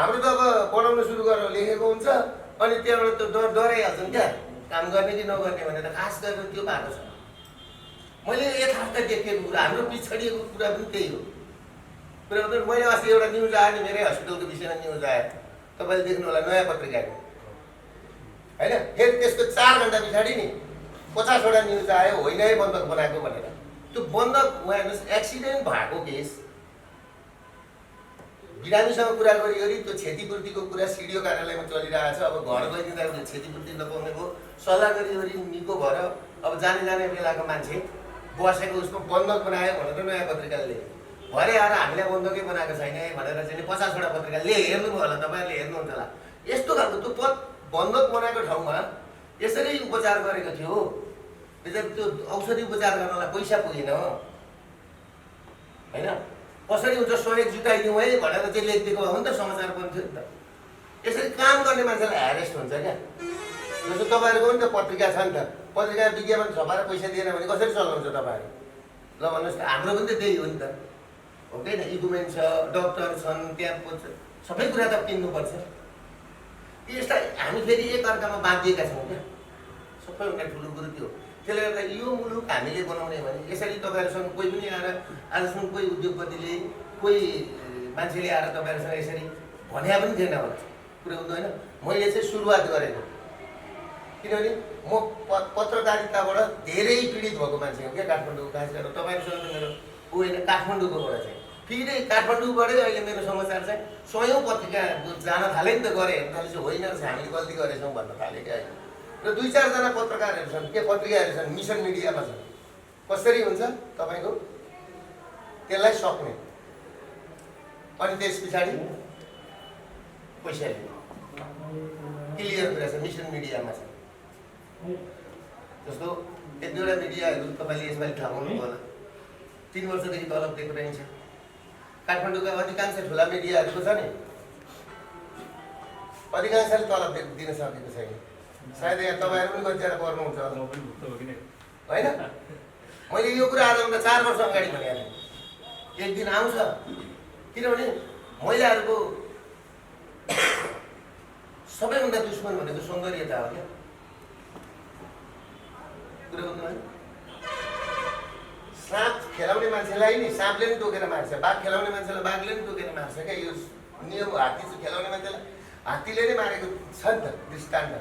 हाम्रो त अब बनाउन सुरु गरेर लेखेको हुन्छ अनि त्यहाँबाट त डराइहाल्छन् क्या, काम गर्ने कि नगर्ने भनेर। खास गरेर त्यो भएको छ। मैले यथार्थ देखेको कुरा, हाम्रो पिछडिएको कुरा पनि त्यही हो। कुरा मैले अस्ति एउटा न्युज आयो नि, मेरै हस्पिटलको विषयमा न्युज आयो, तपाईँले देख्नु होला नयाँ पत्रिकाको होइन। फेरि त्यसको 4 घन्टा पछाडि नि 50वटा न्युज आयो होइन है बन्दक बनाएको भनेर। त्यो बन्दक उहाँ हेर्नुहोस्, एक्सिडेन्ट भएको केस बिरामीसँग कुरा गरी त्यो क्षतिपूर्तिको कुरा सिडिओ कार्यालयमा चलिरहेको छ। अब घर गइदिँदा क्षतिपूर्ति नपाउने भयो, सल्लाह गरी निको भएर अब जाने बेलाको मान्छे बसेको उसमा बन्दक बनायो भनेर नयाँ पत्रिकाले लेख्यो। भरे आएर हामीलाई बन्दकै बनाएको छैन भनेर चाहिँ 50वटा पत्रिकाले हेर्नुभयो होला, तपाईँहरूले हेर्नुहुन्छ होला। यस्तो खालको त्यो बन्दक बनाएको ठाउँमा यसरी उपचार गरेको थियो। त्यो औषधि उपचार गर्नलाई पैसा पुगेन होइन, कसरी हुन्छ सहयोग जुटाइदिउँ है भनेर चाहिँ लेखिदिएको हो नि त, समाचार पनि थियो नि त। यसरी काम गर्ने मान्छेलाई ह्यारेस्ट हुन्छ क्या। जस्तो तपाईँहरूको पनि त पत्रिका छ नि त, पत्रिका विज्ञापन छपाएर पैसा दिएन भने कसरी चलाउँछ तपाईँहरू? ल भन्नुहोस् त, हाम्रो पनि त त्यही हो नि त, हो कि होइन? इक्विपमेन्ट छ, डक्टर छन्, त्यहाँ सबै कुरा त किन्नुपर्छ। यसलाई हामी फेरि एकअर्कामा बाँधिएका छौँ क्या, सबैभन्दा ठुलो कुरो त्यो। त्यसले गर्दा यो मुलुक हामीले बनाउने भने यसरी तपाईँहरूसँग कोही पनि आएर आजसम्म कोही उद्योगपतिले कोही मान्छेले आएर तपाईँहरूसँग यसरी भन्या पनि थिएन होला, कुरा हुँदैन। मैले चाहिँ सुरुवात गरेको, किनभने म पत्रकारिताबाट धेरै पीडित भएको मान्छे हो क्या, काठमाडौँ। खास गरेर तपाईँहरूसँग त मेरो होइन, काठमाडौँकोबाट चाहिँ फेरि काठमाडौँबाटै अहिले मेरो समाचार चाहिँ 100औं पत्रिका जान थाले नि त, गरे हेर्न चाहिँ होइन रहेछ, हामीले गल्ती गरेछौँ भन्न थालेँ क्या। र 2-4जना पत्रकारहरू छन्, के पत्रिकाहरू छन्, मिसन मिडियामा छन्। कसरी हुन्छ तपाईँको त्यसलाई सक्ने, अनि त्यस पछाडि पैसा लिने, क्लियर कुरा छ। मिसन मिडियामा छ जस्तो 1-2वटा मिडियाहरू तपाईँले यसपालि थाहा हुनु होला, 3 वर्षदेखि तलब दिएको रहन्छ। काठमाडौँका अधिकांश ठुला मिडियाहरूको छ नि, अधिकांशले तलब दिन सकेको छैन। सायद यहाँ तपाईँहरू पनि कतिजना पर्नुहुन्छ होला, होइन? मैले यो कुरा आजभन्दा 4 वर्ष अगाडि भनेको थिएँ, एक दिन आउँछ। किनभने महिलाहरूको सबैभन्दा दुश्मन भनेको सौन्दर्यता हो क्या, कुरा बुझ्नु है? साँप खेलाउने मान्छेलाई नि साँपले पनि टोकेर मार्छ, बाघ खेलाउने मान्छेलाई बाघले पनि टोकेर मार्छ क्या। यो नियम हो। हात्ती खेलाउने मान्छेलाई हात्तीले नै मारेको छ नि त दृष्टान्त।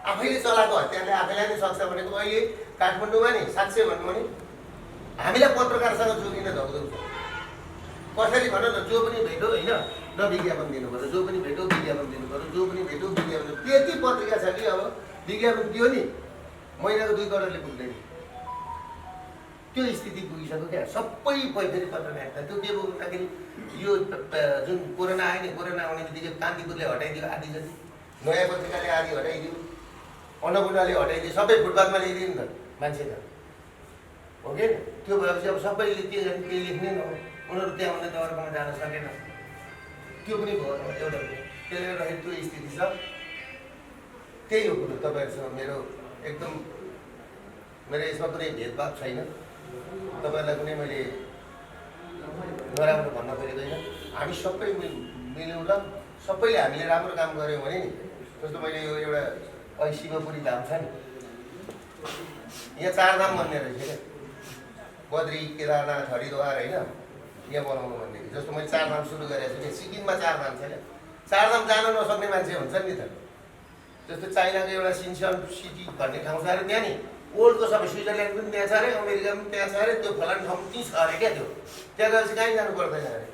आफैले चलाएको हत्याले आफैलाई नै सक्छ भनेको अहिले काठमाडौँमा नि साँच्चै भन्नु भने हामीलाई पत्रकारसँग जोगिन धौधौ छ। कसरी भन न, जो पनि भेटो होइन न विज्ञापन दिनु पर्यो, जो पनि भेटो विज्ञापन दिनु पर्यो, जो पनि भेटो विज्ञापन। त्यति पत्रिका छ कि अब विज्ञापन दियो नि महिनाको 2 करोडले पुग्दैन, त्यो स्थिति पुगिसक्यो क्या। सबै फेरि पत्रकारिता त्यो के भन्दाखेरि यो जुन कोरोना आयो नि, कोरोना आउने बित्तिकै कान्तिपुरले हटाइदियो आदि जति, नयाँ पत्रिकाले आदि हटाइदियो, अन्नपूर्णले हटाइदियो, सबै फुटपाथमा ल्याइदियो नि त मान्छे त, हो कि? त्यो भएपछि अब सबैले के गर्ने, केही लेख्ने न, उनीहरू त्यहाँभन्दा त अर्कोमा जान सकेन, त्यो पनि भयो एउटा। त्यसले गर्दाखेरि त्यो स्थिति छ। त्यही हो कुरो। तपाईँहरूसँग मेरो एकदम मेरो यसमा कुनै भेदभाव छैन, तपाईँहरूलाई कुनै मैले नराम्रो भन्न खोजेको होइन। हामी सबै मिल्यौँ ल, सबैले हामीले राम्रो काम गऱ्यौँ भने नि। जस्तो मैले यो एउटा अहिले शिवपुरी धाम छ नि, यहाँ 4 धाम भन्ने रहेछ क्या, बद्री, केदारनाथ, हरिद्वार होइन, यहाँ बनाउनु भन्ने। जस्तो मैले 4 धाम सुरु गरेको छु कि सिक्किममा 4 धाम छ क्या। 4 धाम जान नसक्ने मान्छे हुन्छ नि त। जस्तो चाइनाको एउटा सिन्सियन सिटी भन्ने ठाउँ छ अरे, त्यहाँ नि वर्ल्डको सबै, स्विजरल्यान्ड पनि त्यहाँ छ अरे, अमेरिका पनि त्यहाँ छ अरे, त्यो फलानु ठाउँ त्यहीँ छ अरे क्या। त्यो त्यहाँ गएपछि कहीँ जानु पर्दैन अरे,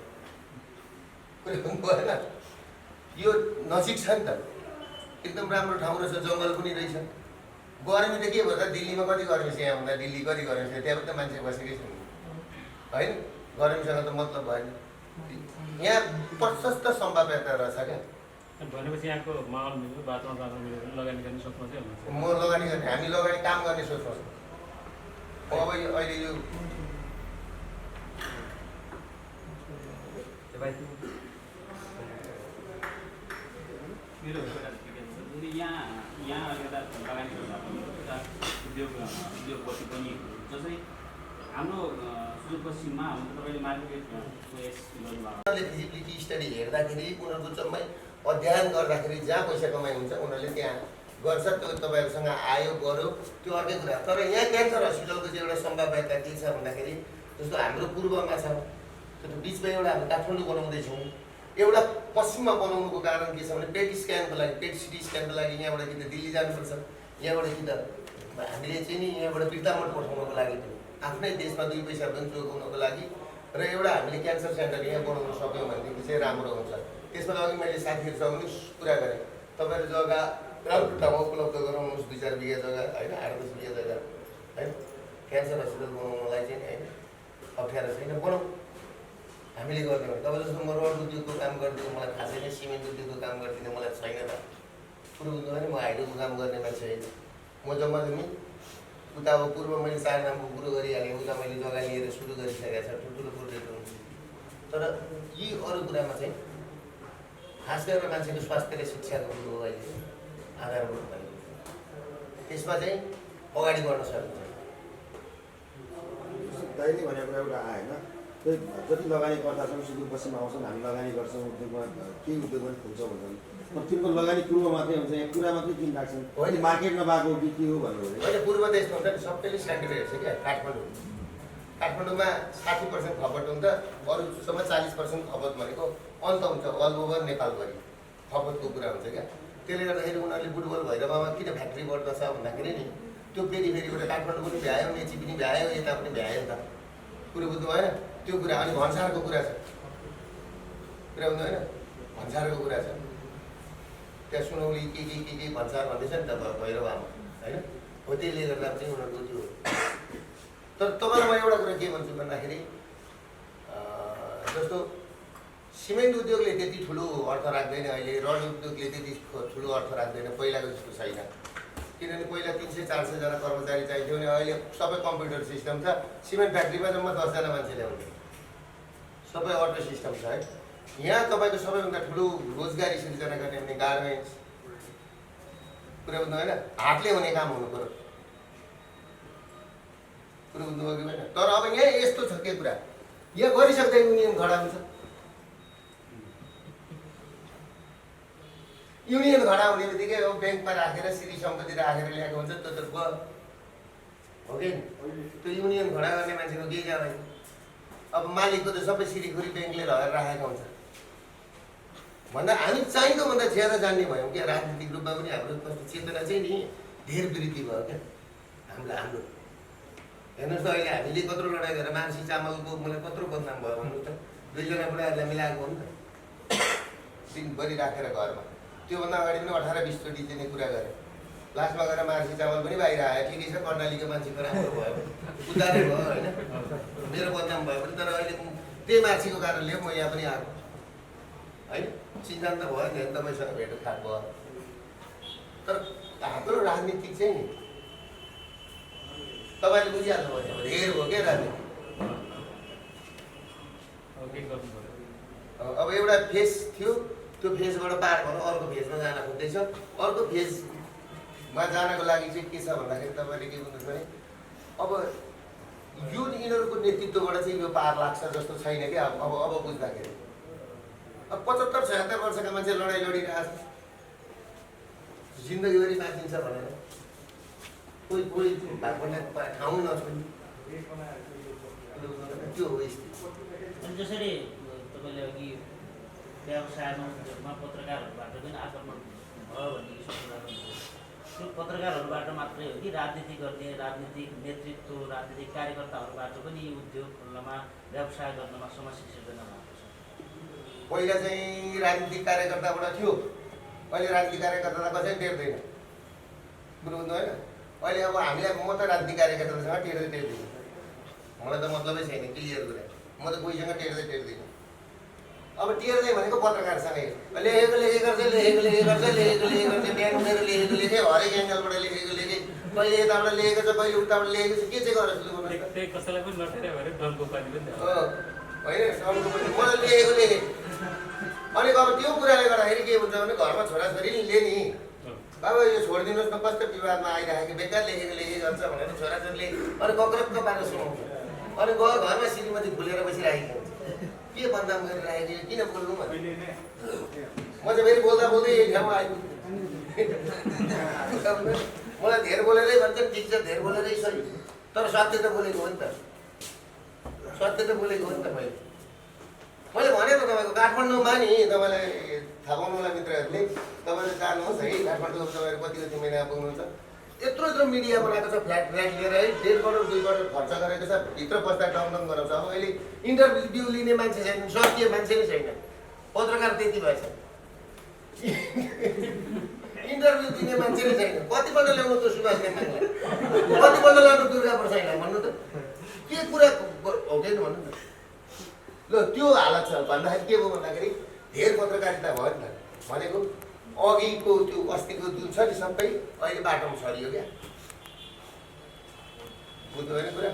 कुरै पनि भएन। यो नजिक छ नि त, एकदम राम्रो ठाउँ रहेछ, जङ्गल पनि रहेछ। गर्मी त के भयो त, दिल्लीमा कति गर्मी छ, यहाँ भन्दा दिल्ली कति गर्मी छ, त्यहाँ पनि त मान्छे बसेकै छ होइन। गर्मीसँग त मतलब भएन। यहाँ प्रशस्त सम्भाव्यता रहेछ क्या। भनेपछि यहाँको माहौल मिल्यो, वातावरण मिल्यो, लगानी गर्ने सोचमा चाहिँ हुनुहुन्छ? म लगानी गर्ने, हामी लगानी काम गर्ने सोचमा छौँ। अब अहिले यो मेरो यहाँ अलिकता लगानी उद्योगपति पनि जस्तै हाम्रो सुदूरपश्चिममा हाम्रो तपाईँले मार्केट फिजिबिलिटी स्टडी हेर्दाखेरि उनीहरूको जम्मै अध्ययन गर्दाखेरि जहाँ पैसा कमाइ हुन्छ उनीहरूले त्यहाँ गर्छ। त्यो तपाईँहरूसँग आयो गर्यो त्यो अर्कै कुरा। तर यहाँ क्यान्सर हस्पिटलको चाहिँ एउटा सम्भाव्यता के छ भन्दाखेरि, जस्तो हाम्रो पूर्वमा छ, त्यो बिचमा एउटा हामी काठमाडौँ बनाउँदैछौँ, एउटा पश्चिममा बनाउनुको कारण के छ भने पेट स्क्यानको लागि, पेट सिटी स्क्यानको लागि यहाँबाट कि त दिल्ली जानुपर्छ, यहाँबाट कि त हामीले चाहिँ नि यहाँबाट बिर्तामठ पठाउनको लागि, आफ्नै देशमा 2 पैसा पनि जोगाउनको लागि र एउटा हामीले क्यान्सर सेन्टर यहाँ बनाउन सक्यौँ भनेदेखि चाहिँ राम्रो हुन्छ। त्यसमा अघि मैले साथीहरूसँग पनि कुरा गरेँ, तपाईँहरू जग्गा राम्रो ठाउँमा उपलब्ध गराउनुहोस्, 2-4 बिघा जग्गा होइन, 8-10 बिघा जग्गा होइन। क्यान्सर हस्पिटल बनाउनलाई चाहिँ होइन अप्ठ्यारो छैन, बनाऊ। हामीले गर्दैनौँ। तपाईँ जस्तो म रोड उद्योगको काम गरिदिनु मलाई थाहा छैन, सिमेन्ट उद्योगको काम गरिदिनु मलाई छैन त। कुरो बुझ्नु भने म हाइड्रोको काम गर्ने मान्छे होइन। म जम्मा जम्मी उता अब पूर्व मैले 4 नामको कुरो गरिहालेँ, उता मैले जग्गा लिएर सुरु गरिसकेको छ, ठुल्ठुलो प्रोजेक्ट हुन्छ। तर यी अरू कुरामा चाहिँ खास गरेर मान्छेको स्वास्थ्य र शिक्षाको कुरो हो अहिले आधारभूत भनेको। त्यसमा चाहिँ अगाडि बढ्न सकिन्छ। दाइले भनेको एउटा आएन, जति लगानीकर्ता छन् सुदूरपश्चिममा आउँछन्, हामी लगानी गर्छौँ उद्योगमा, केही उद्योगमा खुल्छौँ भन्छन्। तिनको लगानी पूर्व मात्रै हुन्छ, यहाँ कुरा मात्रै किन राख्छन्, होइन मार्केट नभएको कि के हो भन्नु भने होइन। पूर्व देशमा हुन्छ नि सबैले सेन्ट्रल छ क्या। काठमाडौँमा 60% खपत हुन्छ, अरूसम्म 40% खपत भनेको अन्त हुन्छ अल ओभर नेपालभरि खपतको कुरा हुन्छ क्या। त्यसले गर्दाखेरि उनीहरूले बुटबल भैरवमा किन फ्याक्ट्री बढ्दछ भन्दाखेरि नि त्यो फेरिबाट काठमाडौँ पनि भ्यायो, मेची पनि भ्यायो, यता पनि भ्यायो नि त। कुरो बुझ्नु भएन त्यो कुरा। अनि भन्सारको कुरा छ, कुरा बुझ्नु होइन, भन्सारको कुरा छ। त्यहाँ सुनौली के भन्सार भन्दैछ नि त भैरवमा होइन। हो त्यसले गर्दा चाहिँ उनीहरूको त्यो। तर तपाईँलाई म एउटा कुरा के भन्छु भन्दाखेरि जस्तो सिमेन्ट उद्योगले त्यति ठुलो अर्थ राख्दैन अहिले, रड उद्योगले त्यति ठुलो अर्थ राख्दैन पहिलाको जस्तो छैन। किनभने पहिला 300-400 जना कर्मचारी चाहिन्थ्यो भने अहिले सबै कम्प्युटर सिस्टम छ। सिमेन्ट फ्याक्ट्रीमा जम्मा 10 जना मान्छे ल्याउने, सबै अटो सिस्टम छ है। यहाँ तपाईँको सबैभन्दा ठुलो रोजगारी सिर्जना गर्ने भने गार्मेन्ट्स, कुरा बुझ्नु होइन, हातले हुने काम हुनु पऱ्यो। कुरो बुझ्नुभयो कि होइन। तर अब यहाँ यस्तो छ के कुरा, यहाँ गरिसक्दा युनियन खडा हुन्छ। युनियन खडा हुने बित्तिकै अब ब्याङ्कमा राखेर श्री सम्पत्ति राखेर ल्याएको हुन्छ, त्यो त भयो हो कि। त्यो युनियन खडा गर्ने मान्छेको केही जाँदैन। अब मालिकको त सबै सिरिखुरी ब्याङ्कले लगेर राखेको हुन्छ भन्दा हामी चाहिँदो भन्दा ज्यादा जान्ने भयौँ क्या। राजनीतिक रूपमा पनि हाम्रो चेतना चाहिँ नि धेर वृद्धि भयो क्या हाम्रो। हेर्नुहोस् त अहिले हामीले कत्रो लडाइँ गरेर मानसी चामलको मलाई कत्रो बदनाम भयो भन्नु त। 2 जना बुढाहरूलाई मिलाएको हो नि त दिनभरि राखेर घरमा। त्योभन्दा अगाडि पनि 18-20 चोटि चाहिँ कुरा गरेँ। लास्टमा गएर मार्सी चामल पनि बाहिर आयो। ठिकै छ, कर्णालीको मान्छेको राम्रो भयो, उद्धारै भयो होइन, मेरो बदनाम भयो पनि। तर अहिले त्यही मान्छेको कारणले म यहाँ पनि आएको होइन। चिन्ता त भयो नि, तपाईँसँग भेटघाट भयो। तर हाम्रो राजनीति चाहिँ नि तपाईँले बुझिहाल्नु भयो, धेर हो क्या राजनीति। अब एउटा फेज थियो, त्यो फेजबाट पार भएर अर्को फेजमा जान खोज्दैछ। अर्को फेजमा जानको लागि चाहिँ के छ भन्दाखेरि तपाईँले के बुझ्नुहोस् भने अब यो यिनीहरूको नेतृत्वबाट चाहिँ यो पार लाग्छ जस्तो छैन क्या। अब बुझ्दाखेरि अब 75-76 वर्षका मान्छे लडाइँ लडिरहेको छ जिन्दगीभरि बाँचिन्छ भनेर। कोही ठाउँ नछोड्ने त्यो हो स्थिति। जसरी तपाईँले अघि व्यवसायमा पत्रकारहरूबाट पनि आक्रमण भयो भन्ने कुरा गर्नुभयो, त्यो पत्रकारहरूबाट मात्रै हो कि राजनीति गर्ने राजनीतिक नेतृत्व राजनीतिक कार्यकर्ताहरूबाट पनि उद्योग खोल्नमा व्यवसाय गर्नमा समस्या सिर्जना भएको छ? पहिला चाहिँ राजनीतिक कार्यकर्ताबाट थियो, अहिले राजनीतिक कार्यकर्तालाई कसैले टेर्दैन। कुरो बुझ्नु होइन। अहिले अब हामीलाई म त राजनीतिक कार्यकर्तासँग टेर्दैन, मलाई त मतलबै छैन, क्लियर कुरा। म त कोहीसँग टेर्दैन। अब टेर्दै भनेको पत्रकारसँगै लेखेको गर्छ, बिहान उनीहरू लेखेको हरेक एङ्गलबाट लेखेको कहिले यताबाट लेखेको छ, कहिले उताबाट लेखेको छ, के चाहिँ गरेर सुरु गर्नु कसैलाई पनि नटेर्यो भने डरको पानी पनि होइन। मलाई लेखेँ अनि अब त्यो कुराले गर्दाखेरि के हुन्छ भने घरमा छोराछोरीले नि अब यो छोडिदिनुहोस् न, कस्तो विवादमा आइरहेको बेकार लेखेको गर्छ भनेर छोराछोरीले अनि कक्रक्क पारेर सुनाउँछ। अनि गयो घरमा श्रीमती भुलेर बसिरहेको हुन्छ, के बदनाम गरिरहेको, किन बोल्नु भने म चाहिँ फेरि बोल्दा यही ठाउँमा आइपुग्छु। मलाई धेर बोलेरै भन्छ, ठिक छ धेर बोलेरै सही, तर सत्य त बोलेको हो नि त। सत्य त बोलेको हो नि त। मैले भने त तपाईँको काठमाडौँमा नि तपाईँलाई थाहा पाउनु होला मित्रहरूले, तपाईँले जानुहोस् है काठमाडौँ तपाईँहरू कति महिना पुग्नुहुन्छ। यत्रो मिडिया बनाएको छ फ्ल्याट लिएर है 1.5 करोड 2 करोड खर्च गरेको छ भित्र बस्दा डाउन गराउँछ। अब अहिले इन्टरभ्यू लिने मान्छे छैन, सक्रिय मान्छे नै छैन, पत्रकार त्यति भएछ। इन्टरभ्यू दिने मान्छे नै छैन। कतिपल्ट ल्याउनु त सुभाष नेमाङलाई, कतिपल्ट ल्याउनु दुर्गा प्रसाईलाई भन्नु त के कुरा हो कि भन्नु न। ल त्यो हालत छ भन्दाखेरि के भयो भन्दाखेरि धेर पत्रकारिता भयो नि त। भनेको अघिको त्यो अस्तिको जुन छ नि सबै अहिले बाटोमा छरियो क्या, बुझ्नु होइन कुरा।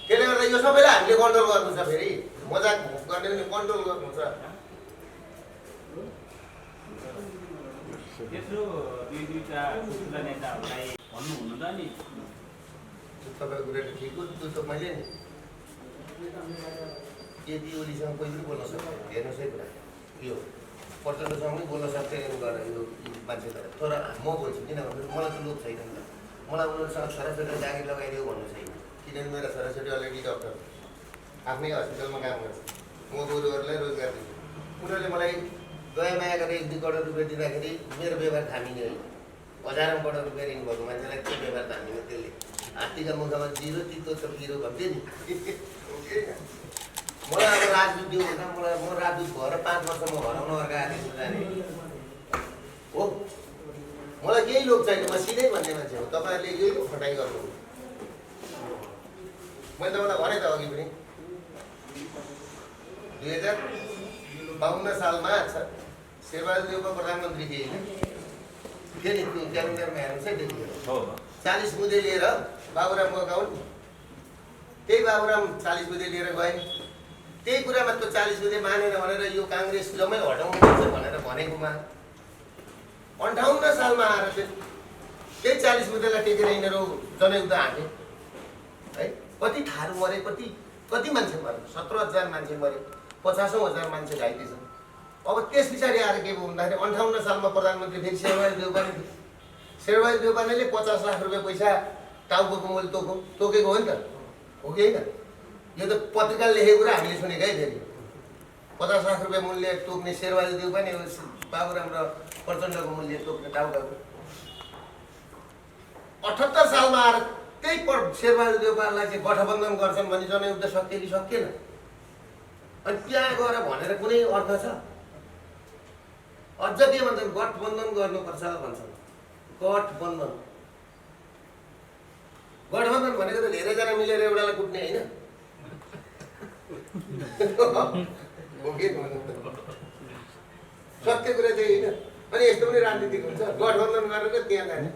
त्यसले गर्दा यो सबैलाई हामीले कन्ट्रोल गर्नु छ। फेरि मजाक गर्ने पनि कन्ट्रोल गर्नु छ। त्यत्रो दुईटा ठुला नेताहरूलाई भन्नु हुनु त नि। तपाईँको कुरा त ठिक हो, त्यो त मैले नि यदि ओलीसँग कोही पनि बोल्न सक्छ। हेर्नुहोस् है कुरा, यो प्रचण्डसँग पनि बोल्न सक्छ गरेर यो मान्छे तर म बोल्छु किन भन्दाखेरि मलाई त लोभ छैन नि त। मलाई उनीहरूसँग छोराछोरी जागिर लगाइदियो भन्नु छैन, किनभने मेरो छोराछोरी अलरेडी डक्टर आफ्नै हस्पिटलमा काम गर्छ। म गोरुहरूलाई रोजगार दिन्छु। उनीहरूले मलाई दया माया गरेर 1-2 करोड रुपियाँ दिँदाखेरि मेरो व्यवहार थामिने होइन। हजारौँ करोड रुपियाँ दिनुभएको मान्छेलाई के व्यवहार थामिने, त्यसले हात्तीका मुखमा 0 तितो त पिरो भन्थ्यो नि। मलाई अब राजदूत दियो भन्दा म राजदूत भएर 5 वर्ष म हराउन अर्काएको जाने हो। मलाई केही लोभ छैन, म सिधै भन्ने मान्छे हो। तपाईँहरूले यही खटाइ गर्नु। मैले तपाईँलाई भने त अघि पनि 2052 सालमा शेरबहादुर देउवा प्रधानमन्त्री थिए होइन, थियो नि त्यो क्यालेन्डरमा हेर्नुहोस् है त्यतिखेर 40 बुँदे लिएर बाबुराम गएको त्यही बाबुराम 40 बुँदे लिएर गए। त्यही कुरामा त्यो 40 बुँदे मानेर भनेर यो काङ्ग्रेस जम्मै हटाउनुपर्छ भनेर भनेकोमा 58 सालमा आएर चाहिँ त्यही 40 बुँदेलाई टेकेर यिनीहरू जनयुद्ध हाँके है। कति थारू मरे, कति मान्छे मरे, 17,000 मान्छे मरे, 50,000 मान्छे घाइते छन्। अब त्यस पछाडि आएर के भयो भन्दाखेरि 58 सालमा प्रधानमन्त्री फेरि शेरबहादुर देउवा नै थियो। शेरबहादुर देउवाले 50 लाख रुपियाँ पैसा टाउको मूल्य तोकेको हो नि त, हो कि होइन? यो त पत्रिकाले लेखेको कुरा हामीले सुनेको है। फेरि 50 लाख रुपियाँ मूल्य तोक्ने शेरबहादुर देउवा नै बाबुराम र प्रचण्डको मूल्य तोक्ने टाउकाको। 78 सालमा आएर त्यही शेरबहादुर देउवालाई चाहिँ गठबन्धन गर्छन् भने जनयुद्ध सकियो कि सकिएन? अनि त्यहाँ गएर भनेर कुनै अर्थ छ? अझ के भन्छन्, गठबन्धन गर्नुपर्छ भन्छन्। गठबन्धन भनेको त धेरैजना मिलेर एउटालाई कुट्ने होइन। सत्य कुरा चाहिँ होइन। अनि यस्तो पनि राजनीतिक हुन्छ, गठबन्धन गरेर त्यहाँ जाने।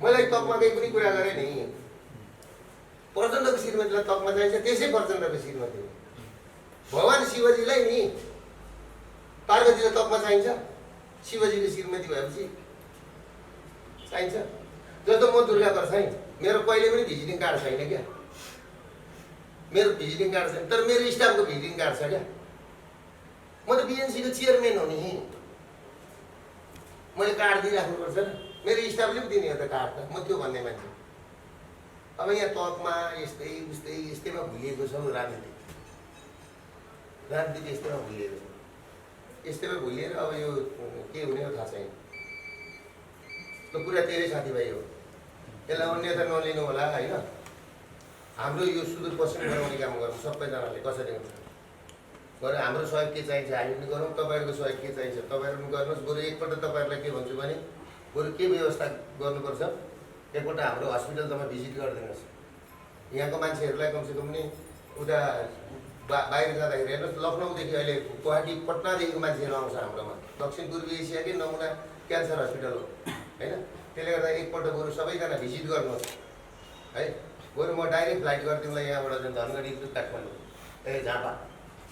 मलाई तकमा केही पनि कुरा गरेँ नि, प्रचण्डको श्रीमतीलाई तकमा चाहिन्छ, त्यसै प्रचण्डको श्रीमती हो। भगवान् शिवजीलाई नि पार्वतीलाई तकमा चाहिन्छ, शिवजीको श्रीमती भएपछि चाहिन्छ। जस्तो म दुर्गा प्रसाई, मेरो कहिले पनि भिजिटिङ कार्ड छैन क्या, मेरो भिजिटिङ कार्ड छैन, तर मेरो स्टाफको भिजिटिङ कार्ड छ क्या। म त बिएनसीको चेयरम्यान हो नि, मैले कार्ड दिइराख्नुपर्छ र मेरो स्टाफले पनि दिने हो त कार्ड त। म त्यो भन्ने मान्छे। अब यहाँ तकमा यस्तैमा भुलिएको छ राजनीति यस्तैमा भुलिएको छ। यस्तैमा भुलिएर अब यो के हुने हो थाहा छैन। त्यो कुरा तेरै साथीभाइ हो, यसलाई अन्यथा नलिनु होला होइन। हाम्रो यो सुदूरपश्चिम बनाउने काम गर्नु सबैजनाले कसरी हुन्छ गरे। हाम्रो सहयोग के चाहिन्छ हामी पनि गरौँ, तपाईँहरूको सहयोग के चाहिन्छ तपाईँहरू पनि गर्नुहोस्। बरु एकपल्ट तपाईँहरूलाई के भन्छु भने बरु के व्यवस्था गर्नुपर्छ, एकपल्ट हाम्रो हस्पिटल तपाईँ भिजिट गरिदिनुहोस्। यहाँको मान्छेहरूलाई कमसेकम नि उता बाहिर जाँदाखेरि हेर्नुहोस्, लखनऊदेखि अहिले गुवाहाटी पटनादेखिको मान्छेहरू आउँछ हाम्रोमा। दक्षिण पूर्वी एसियाकै नमुना क्यान्सर हस्पिटल हो होइन। त्यसले गर्दा एकपल्ट बरु सबैजना भिजिट गर्नुहोस् है। बरु म डाइरेक्ट फ्लाइट गरिदिउँला यहाँबाट चाहिँ धनगढी टु काठमाडौँ झापा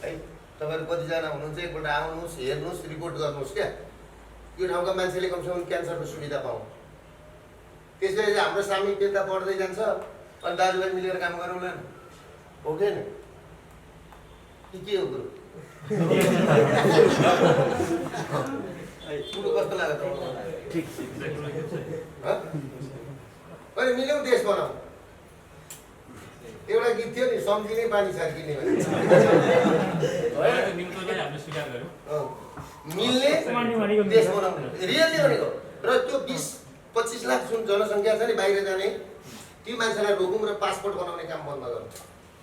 है। तपाईँहरू कतिजना हुनुहुन्छ एकपल्ट आउनुहोस्, हेर्नुहोस्, रिपोर्ट गर्नुहोस् क्या। यो ठाउँका मान्छेले कमसेकम क्यान्सरको सुविधा पाउँ। त्यसपछि हाम्रो सामिप्यता बढ्दै जान्छ। अनि दाजुभाइ मिलेर काम गरौँला न, हो कि होइन? के हो कुरो? कुरो कस्तो लाग्यो त? अनि मिल्यौँ, देश बनाऊ। एउटा गीत थियो नि, सम्झिने पानी छर्किने भने मिल्ने देश बनाउनु रियल्ली भनेको। र त्यो 20 25 लाख जुन जनसङ्ख्या छ नि बाहिर जाने ती मान्छेलाई रोकौँ र पासपोर्ट बनाउने काम बन्द गरौँ।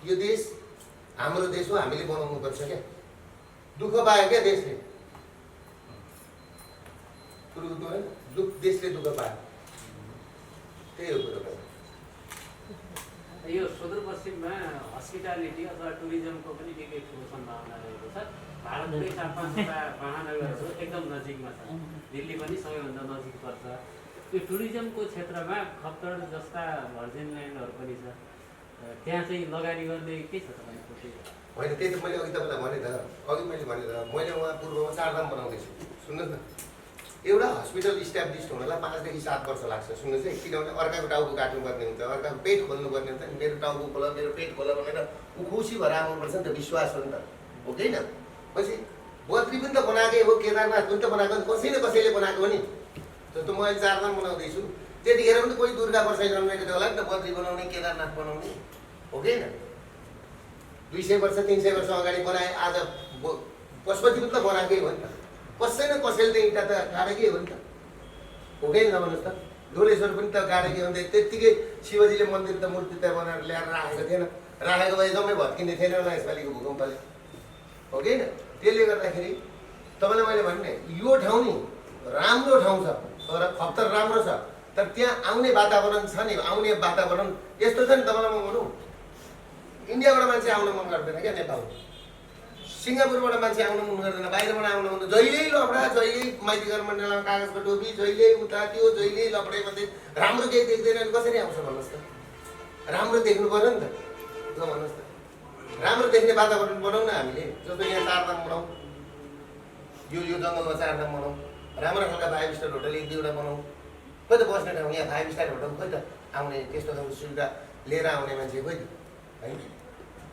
यो देश हाम्रो देश हो, हामीले बनाउनु पर्छ क्या। दुःख पायो क्या देशले, देशले दुःख पायो, त्यही हो कुरो। यो सुदूरपश्चिममा हस्पिटालिटी अथवा टुरिज्मको पनि निकै ठुलो सम्भावना रहेको छ। भारतकै 4-5 महानगरहरू एकदम नजिकमा छ, दिल्ली पनि सबैभन्दा नजिक पर्छ। यो टुरिज्मको क्षेत्रमा खप्तर जस्ता भर्जिन ल्यान्डहरू पनि छ, त्यहाँ चाहिँ लगानी गर्ने के छ तपाईँको? होइन, त्यही त मैले अघि तपाईँलाई भने त, मैले उहाँ पूर्वमा 4 धाम बनाउँदैछु। सुन्नुहोस् न, एउटा हस्पिटल इस्टाब्लिस हुनलाई 5 देखि 7 वर्ष लाग्छ। सुन्नुहोस् है, किनभने अर्काको टाउको काट्नुपर्ने हुन्छ, अर्काको पेट खोल्नुपर्ने हुन्छ। मेरो टाउको खोल, मेरो पेट खोल भनेर ऊ खुसी भएर आउनुपर्छ नि त, विश्वास हो नि त, हो कि होइन? पछि बद्री पनि त बनाएकै हो, केदारनाथ पनि त बनाएको, कसैले बनाएको हो नि। जस्तो म अहिले 4 धाम बनाउँदैछु, त्यतिखेर पनि त कोही दुर्गा वर्षै जन्मेको थियो होला नि त, बद्री बनाउने, केदारनाथ बनाउने, हो कि होइन? 200 वर्ष 300 वर्ष अगाडि बनाए, आज पशुपति पनि त बनाएकै हो नि त। कसैले त इँटा त गाडेकै हो नि त, हो कि नभन्नुहोस् त? डोलेश्वर पनि त गाडेकै हो नि त। त्यत्तिकै शिवजीले मन्दिर त मूर्ति त बनाएर ल्याएर राखेको थिएन, राखेको भए जम्मै भत्किने थिएन होला यसपालिको भूकम्पले, हो कि होइन? त्यसले गर्दाखेरि तपाईँलाई मैले भने यो ठाउँ नि राम्रो ठाउँ छ, तर खप्तर राम्रो छ, तर त्यहाँ आउने वातावरण छ नि, आउने वातावरण यस्तो छ नि। तपाईँलाई म भनौँ, इन्डियाबाट मान्छे आउन मन गर्दैन क्या नेपाल, सिङ्गापुरबाट मान्छे आउन मन गर्दैन, बाहिरबाट आउन मन, जहिले लफडा, जहिले माइतीघर मण्डलमा कागजको टोपी, जहिले उता त्यो, जहिले लफडै मात्रै, राम्रो केही देख्दैन। कसरी आउँछ भन्नुहोस् त? राम्रो देख्नु पर्यो नि त, ल भन्नुहोस् त? राम्रो देख्ने वातावरण बनाउँ न हामीले। जस्तो यहाँ 4 धाम बनाउँ, यो जङ्गलमा 4 धाम बनाउँ, राम्रो खालका 5 स्टार होटल 1-2वटा बनाउँ। खोइ त बस्ने ठाउँ यहाँ 5 स्टार होटल, खोइ त आउने त्यस्तो खालको सुविधा लिएर आउने मान्छे खोइ त, होइन?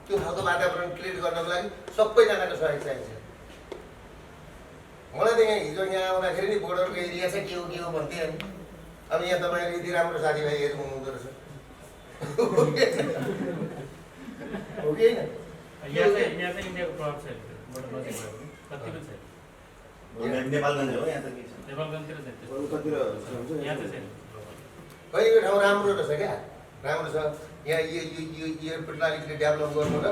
त्यो खालको वातावरण क्रिएट गर्नको लागि सबैजनाको सहयोग चाहिन्छ। मलाई त यहाँ हिजो यहाँ आउँदाखेरि नि बोर्डरको एरिया छ, के हो भन्थेँ नि। अब यहाँ तपाईँहरू यति राम्रो साथीभाइहरू हुनुहुँदो रहेछ, हो कि होइन? यहाँ चाहिँ इन्डियाको प्रभाव छैन, कति पनि छैन। नेपालगञ्ज हो, यहाँ त के छ? नेपालगञ्जतिर छैन, कतितिर यहाँ चाहिँ छैन। कहिलेको ठाउँ राम्रो रहेछ क्या, राम्रो छ। यहाँ यो एयरपोर्टलाई अलिकति डेभलप गर्नु र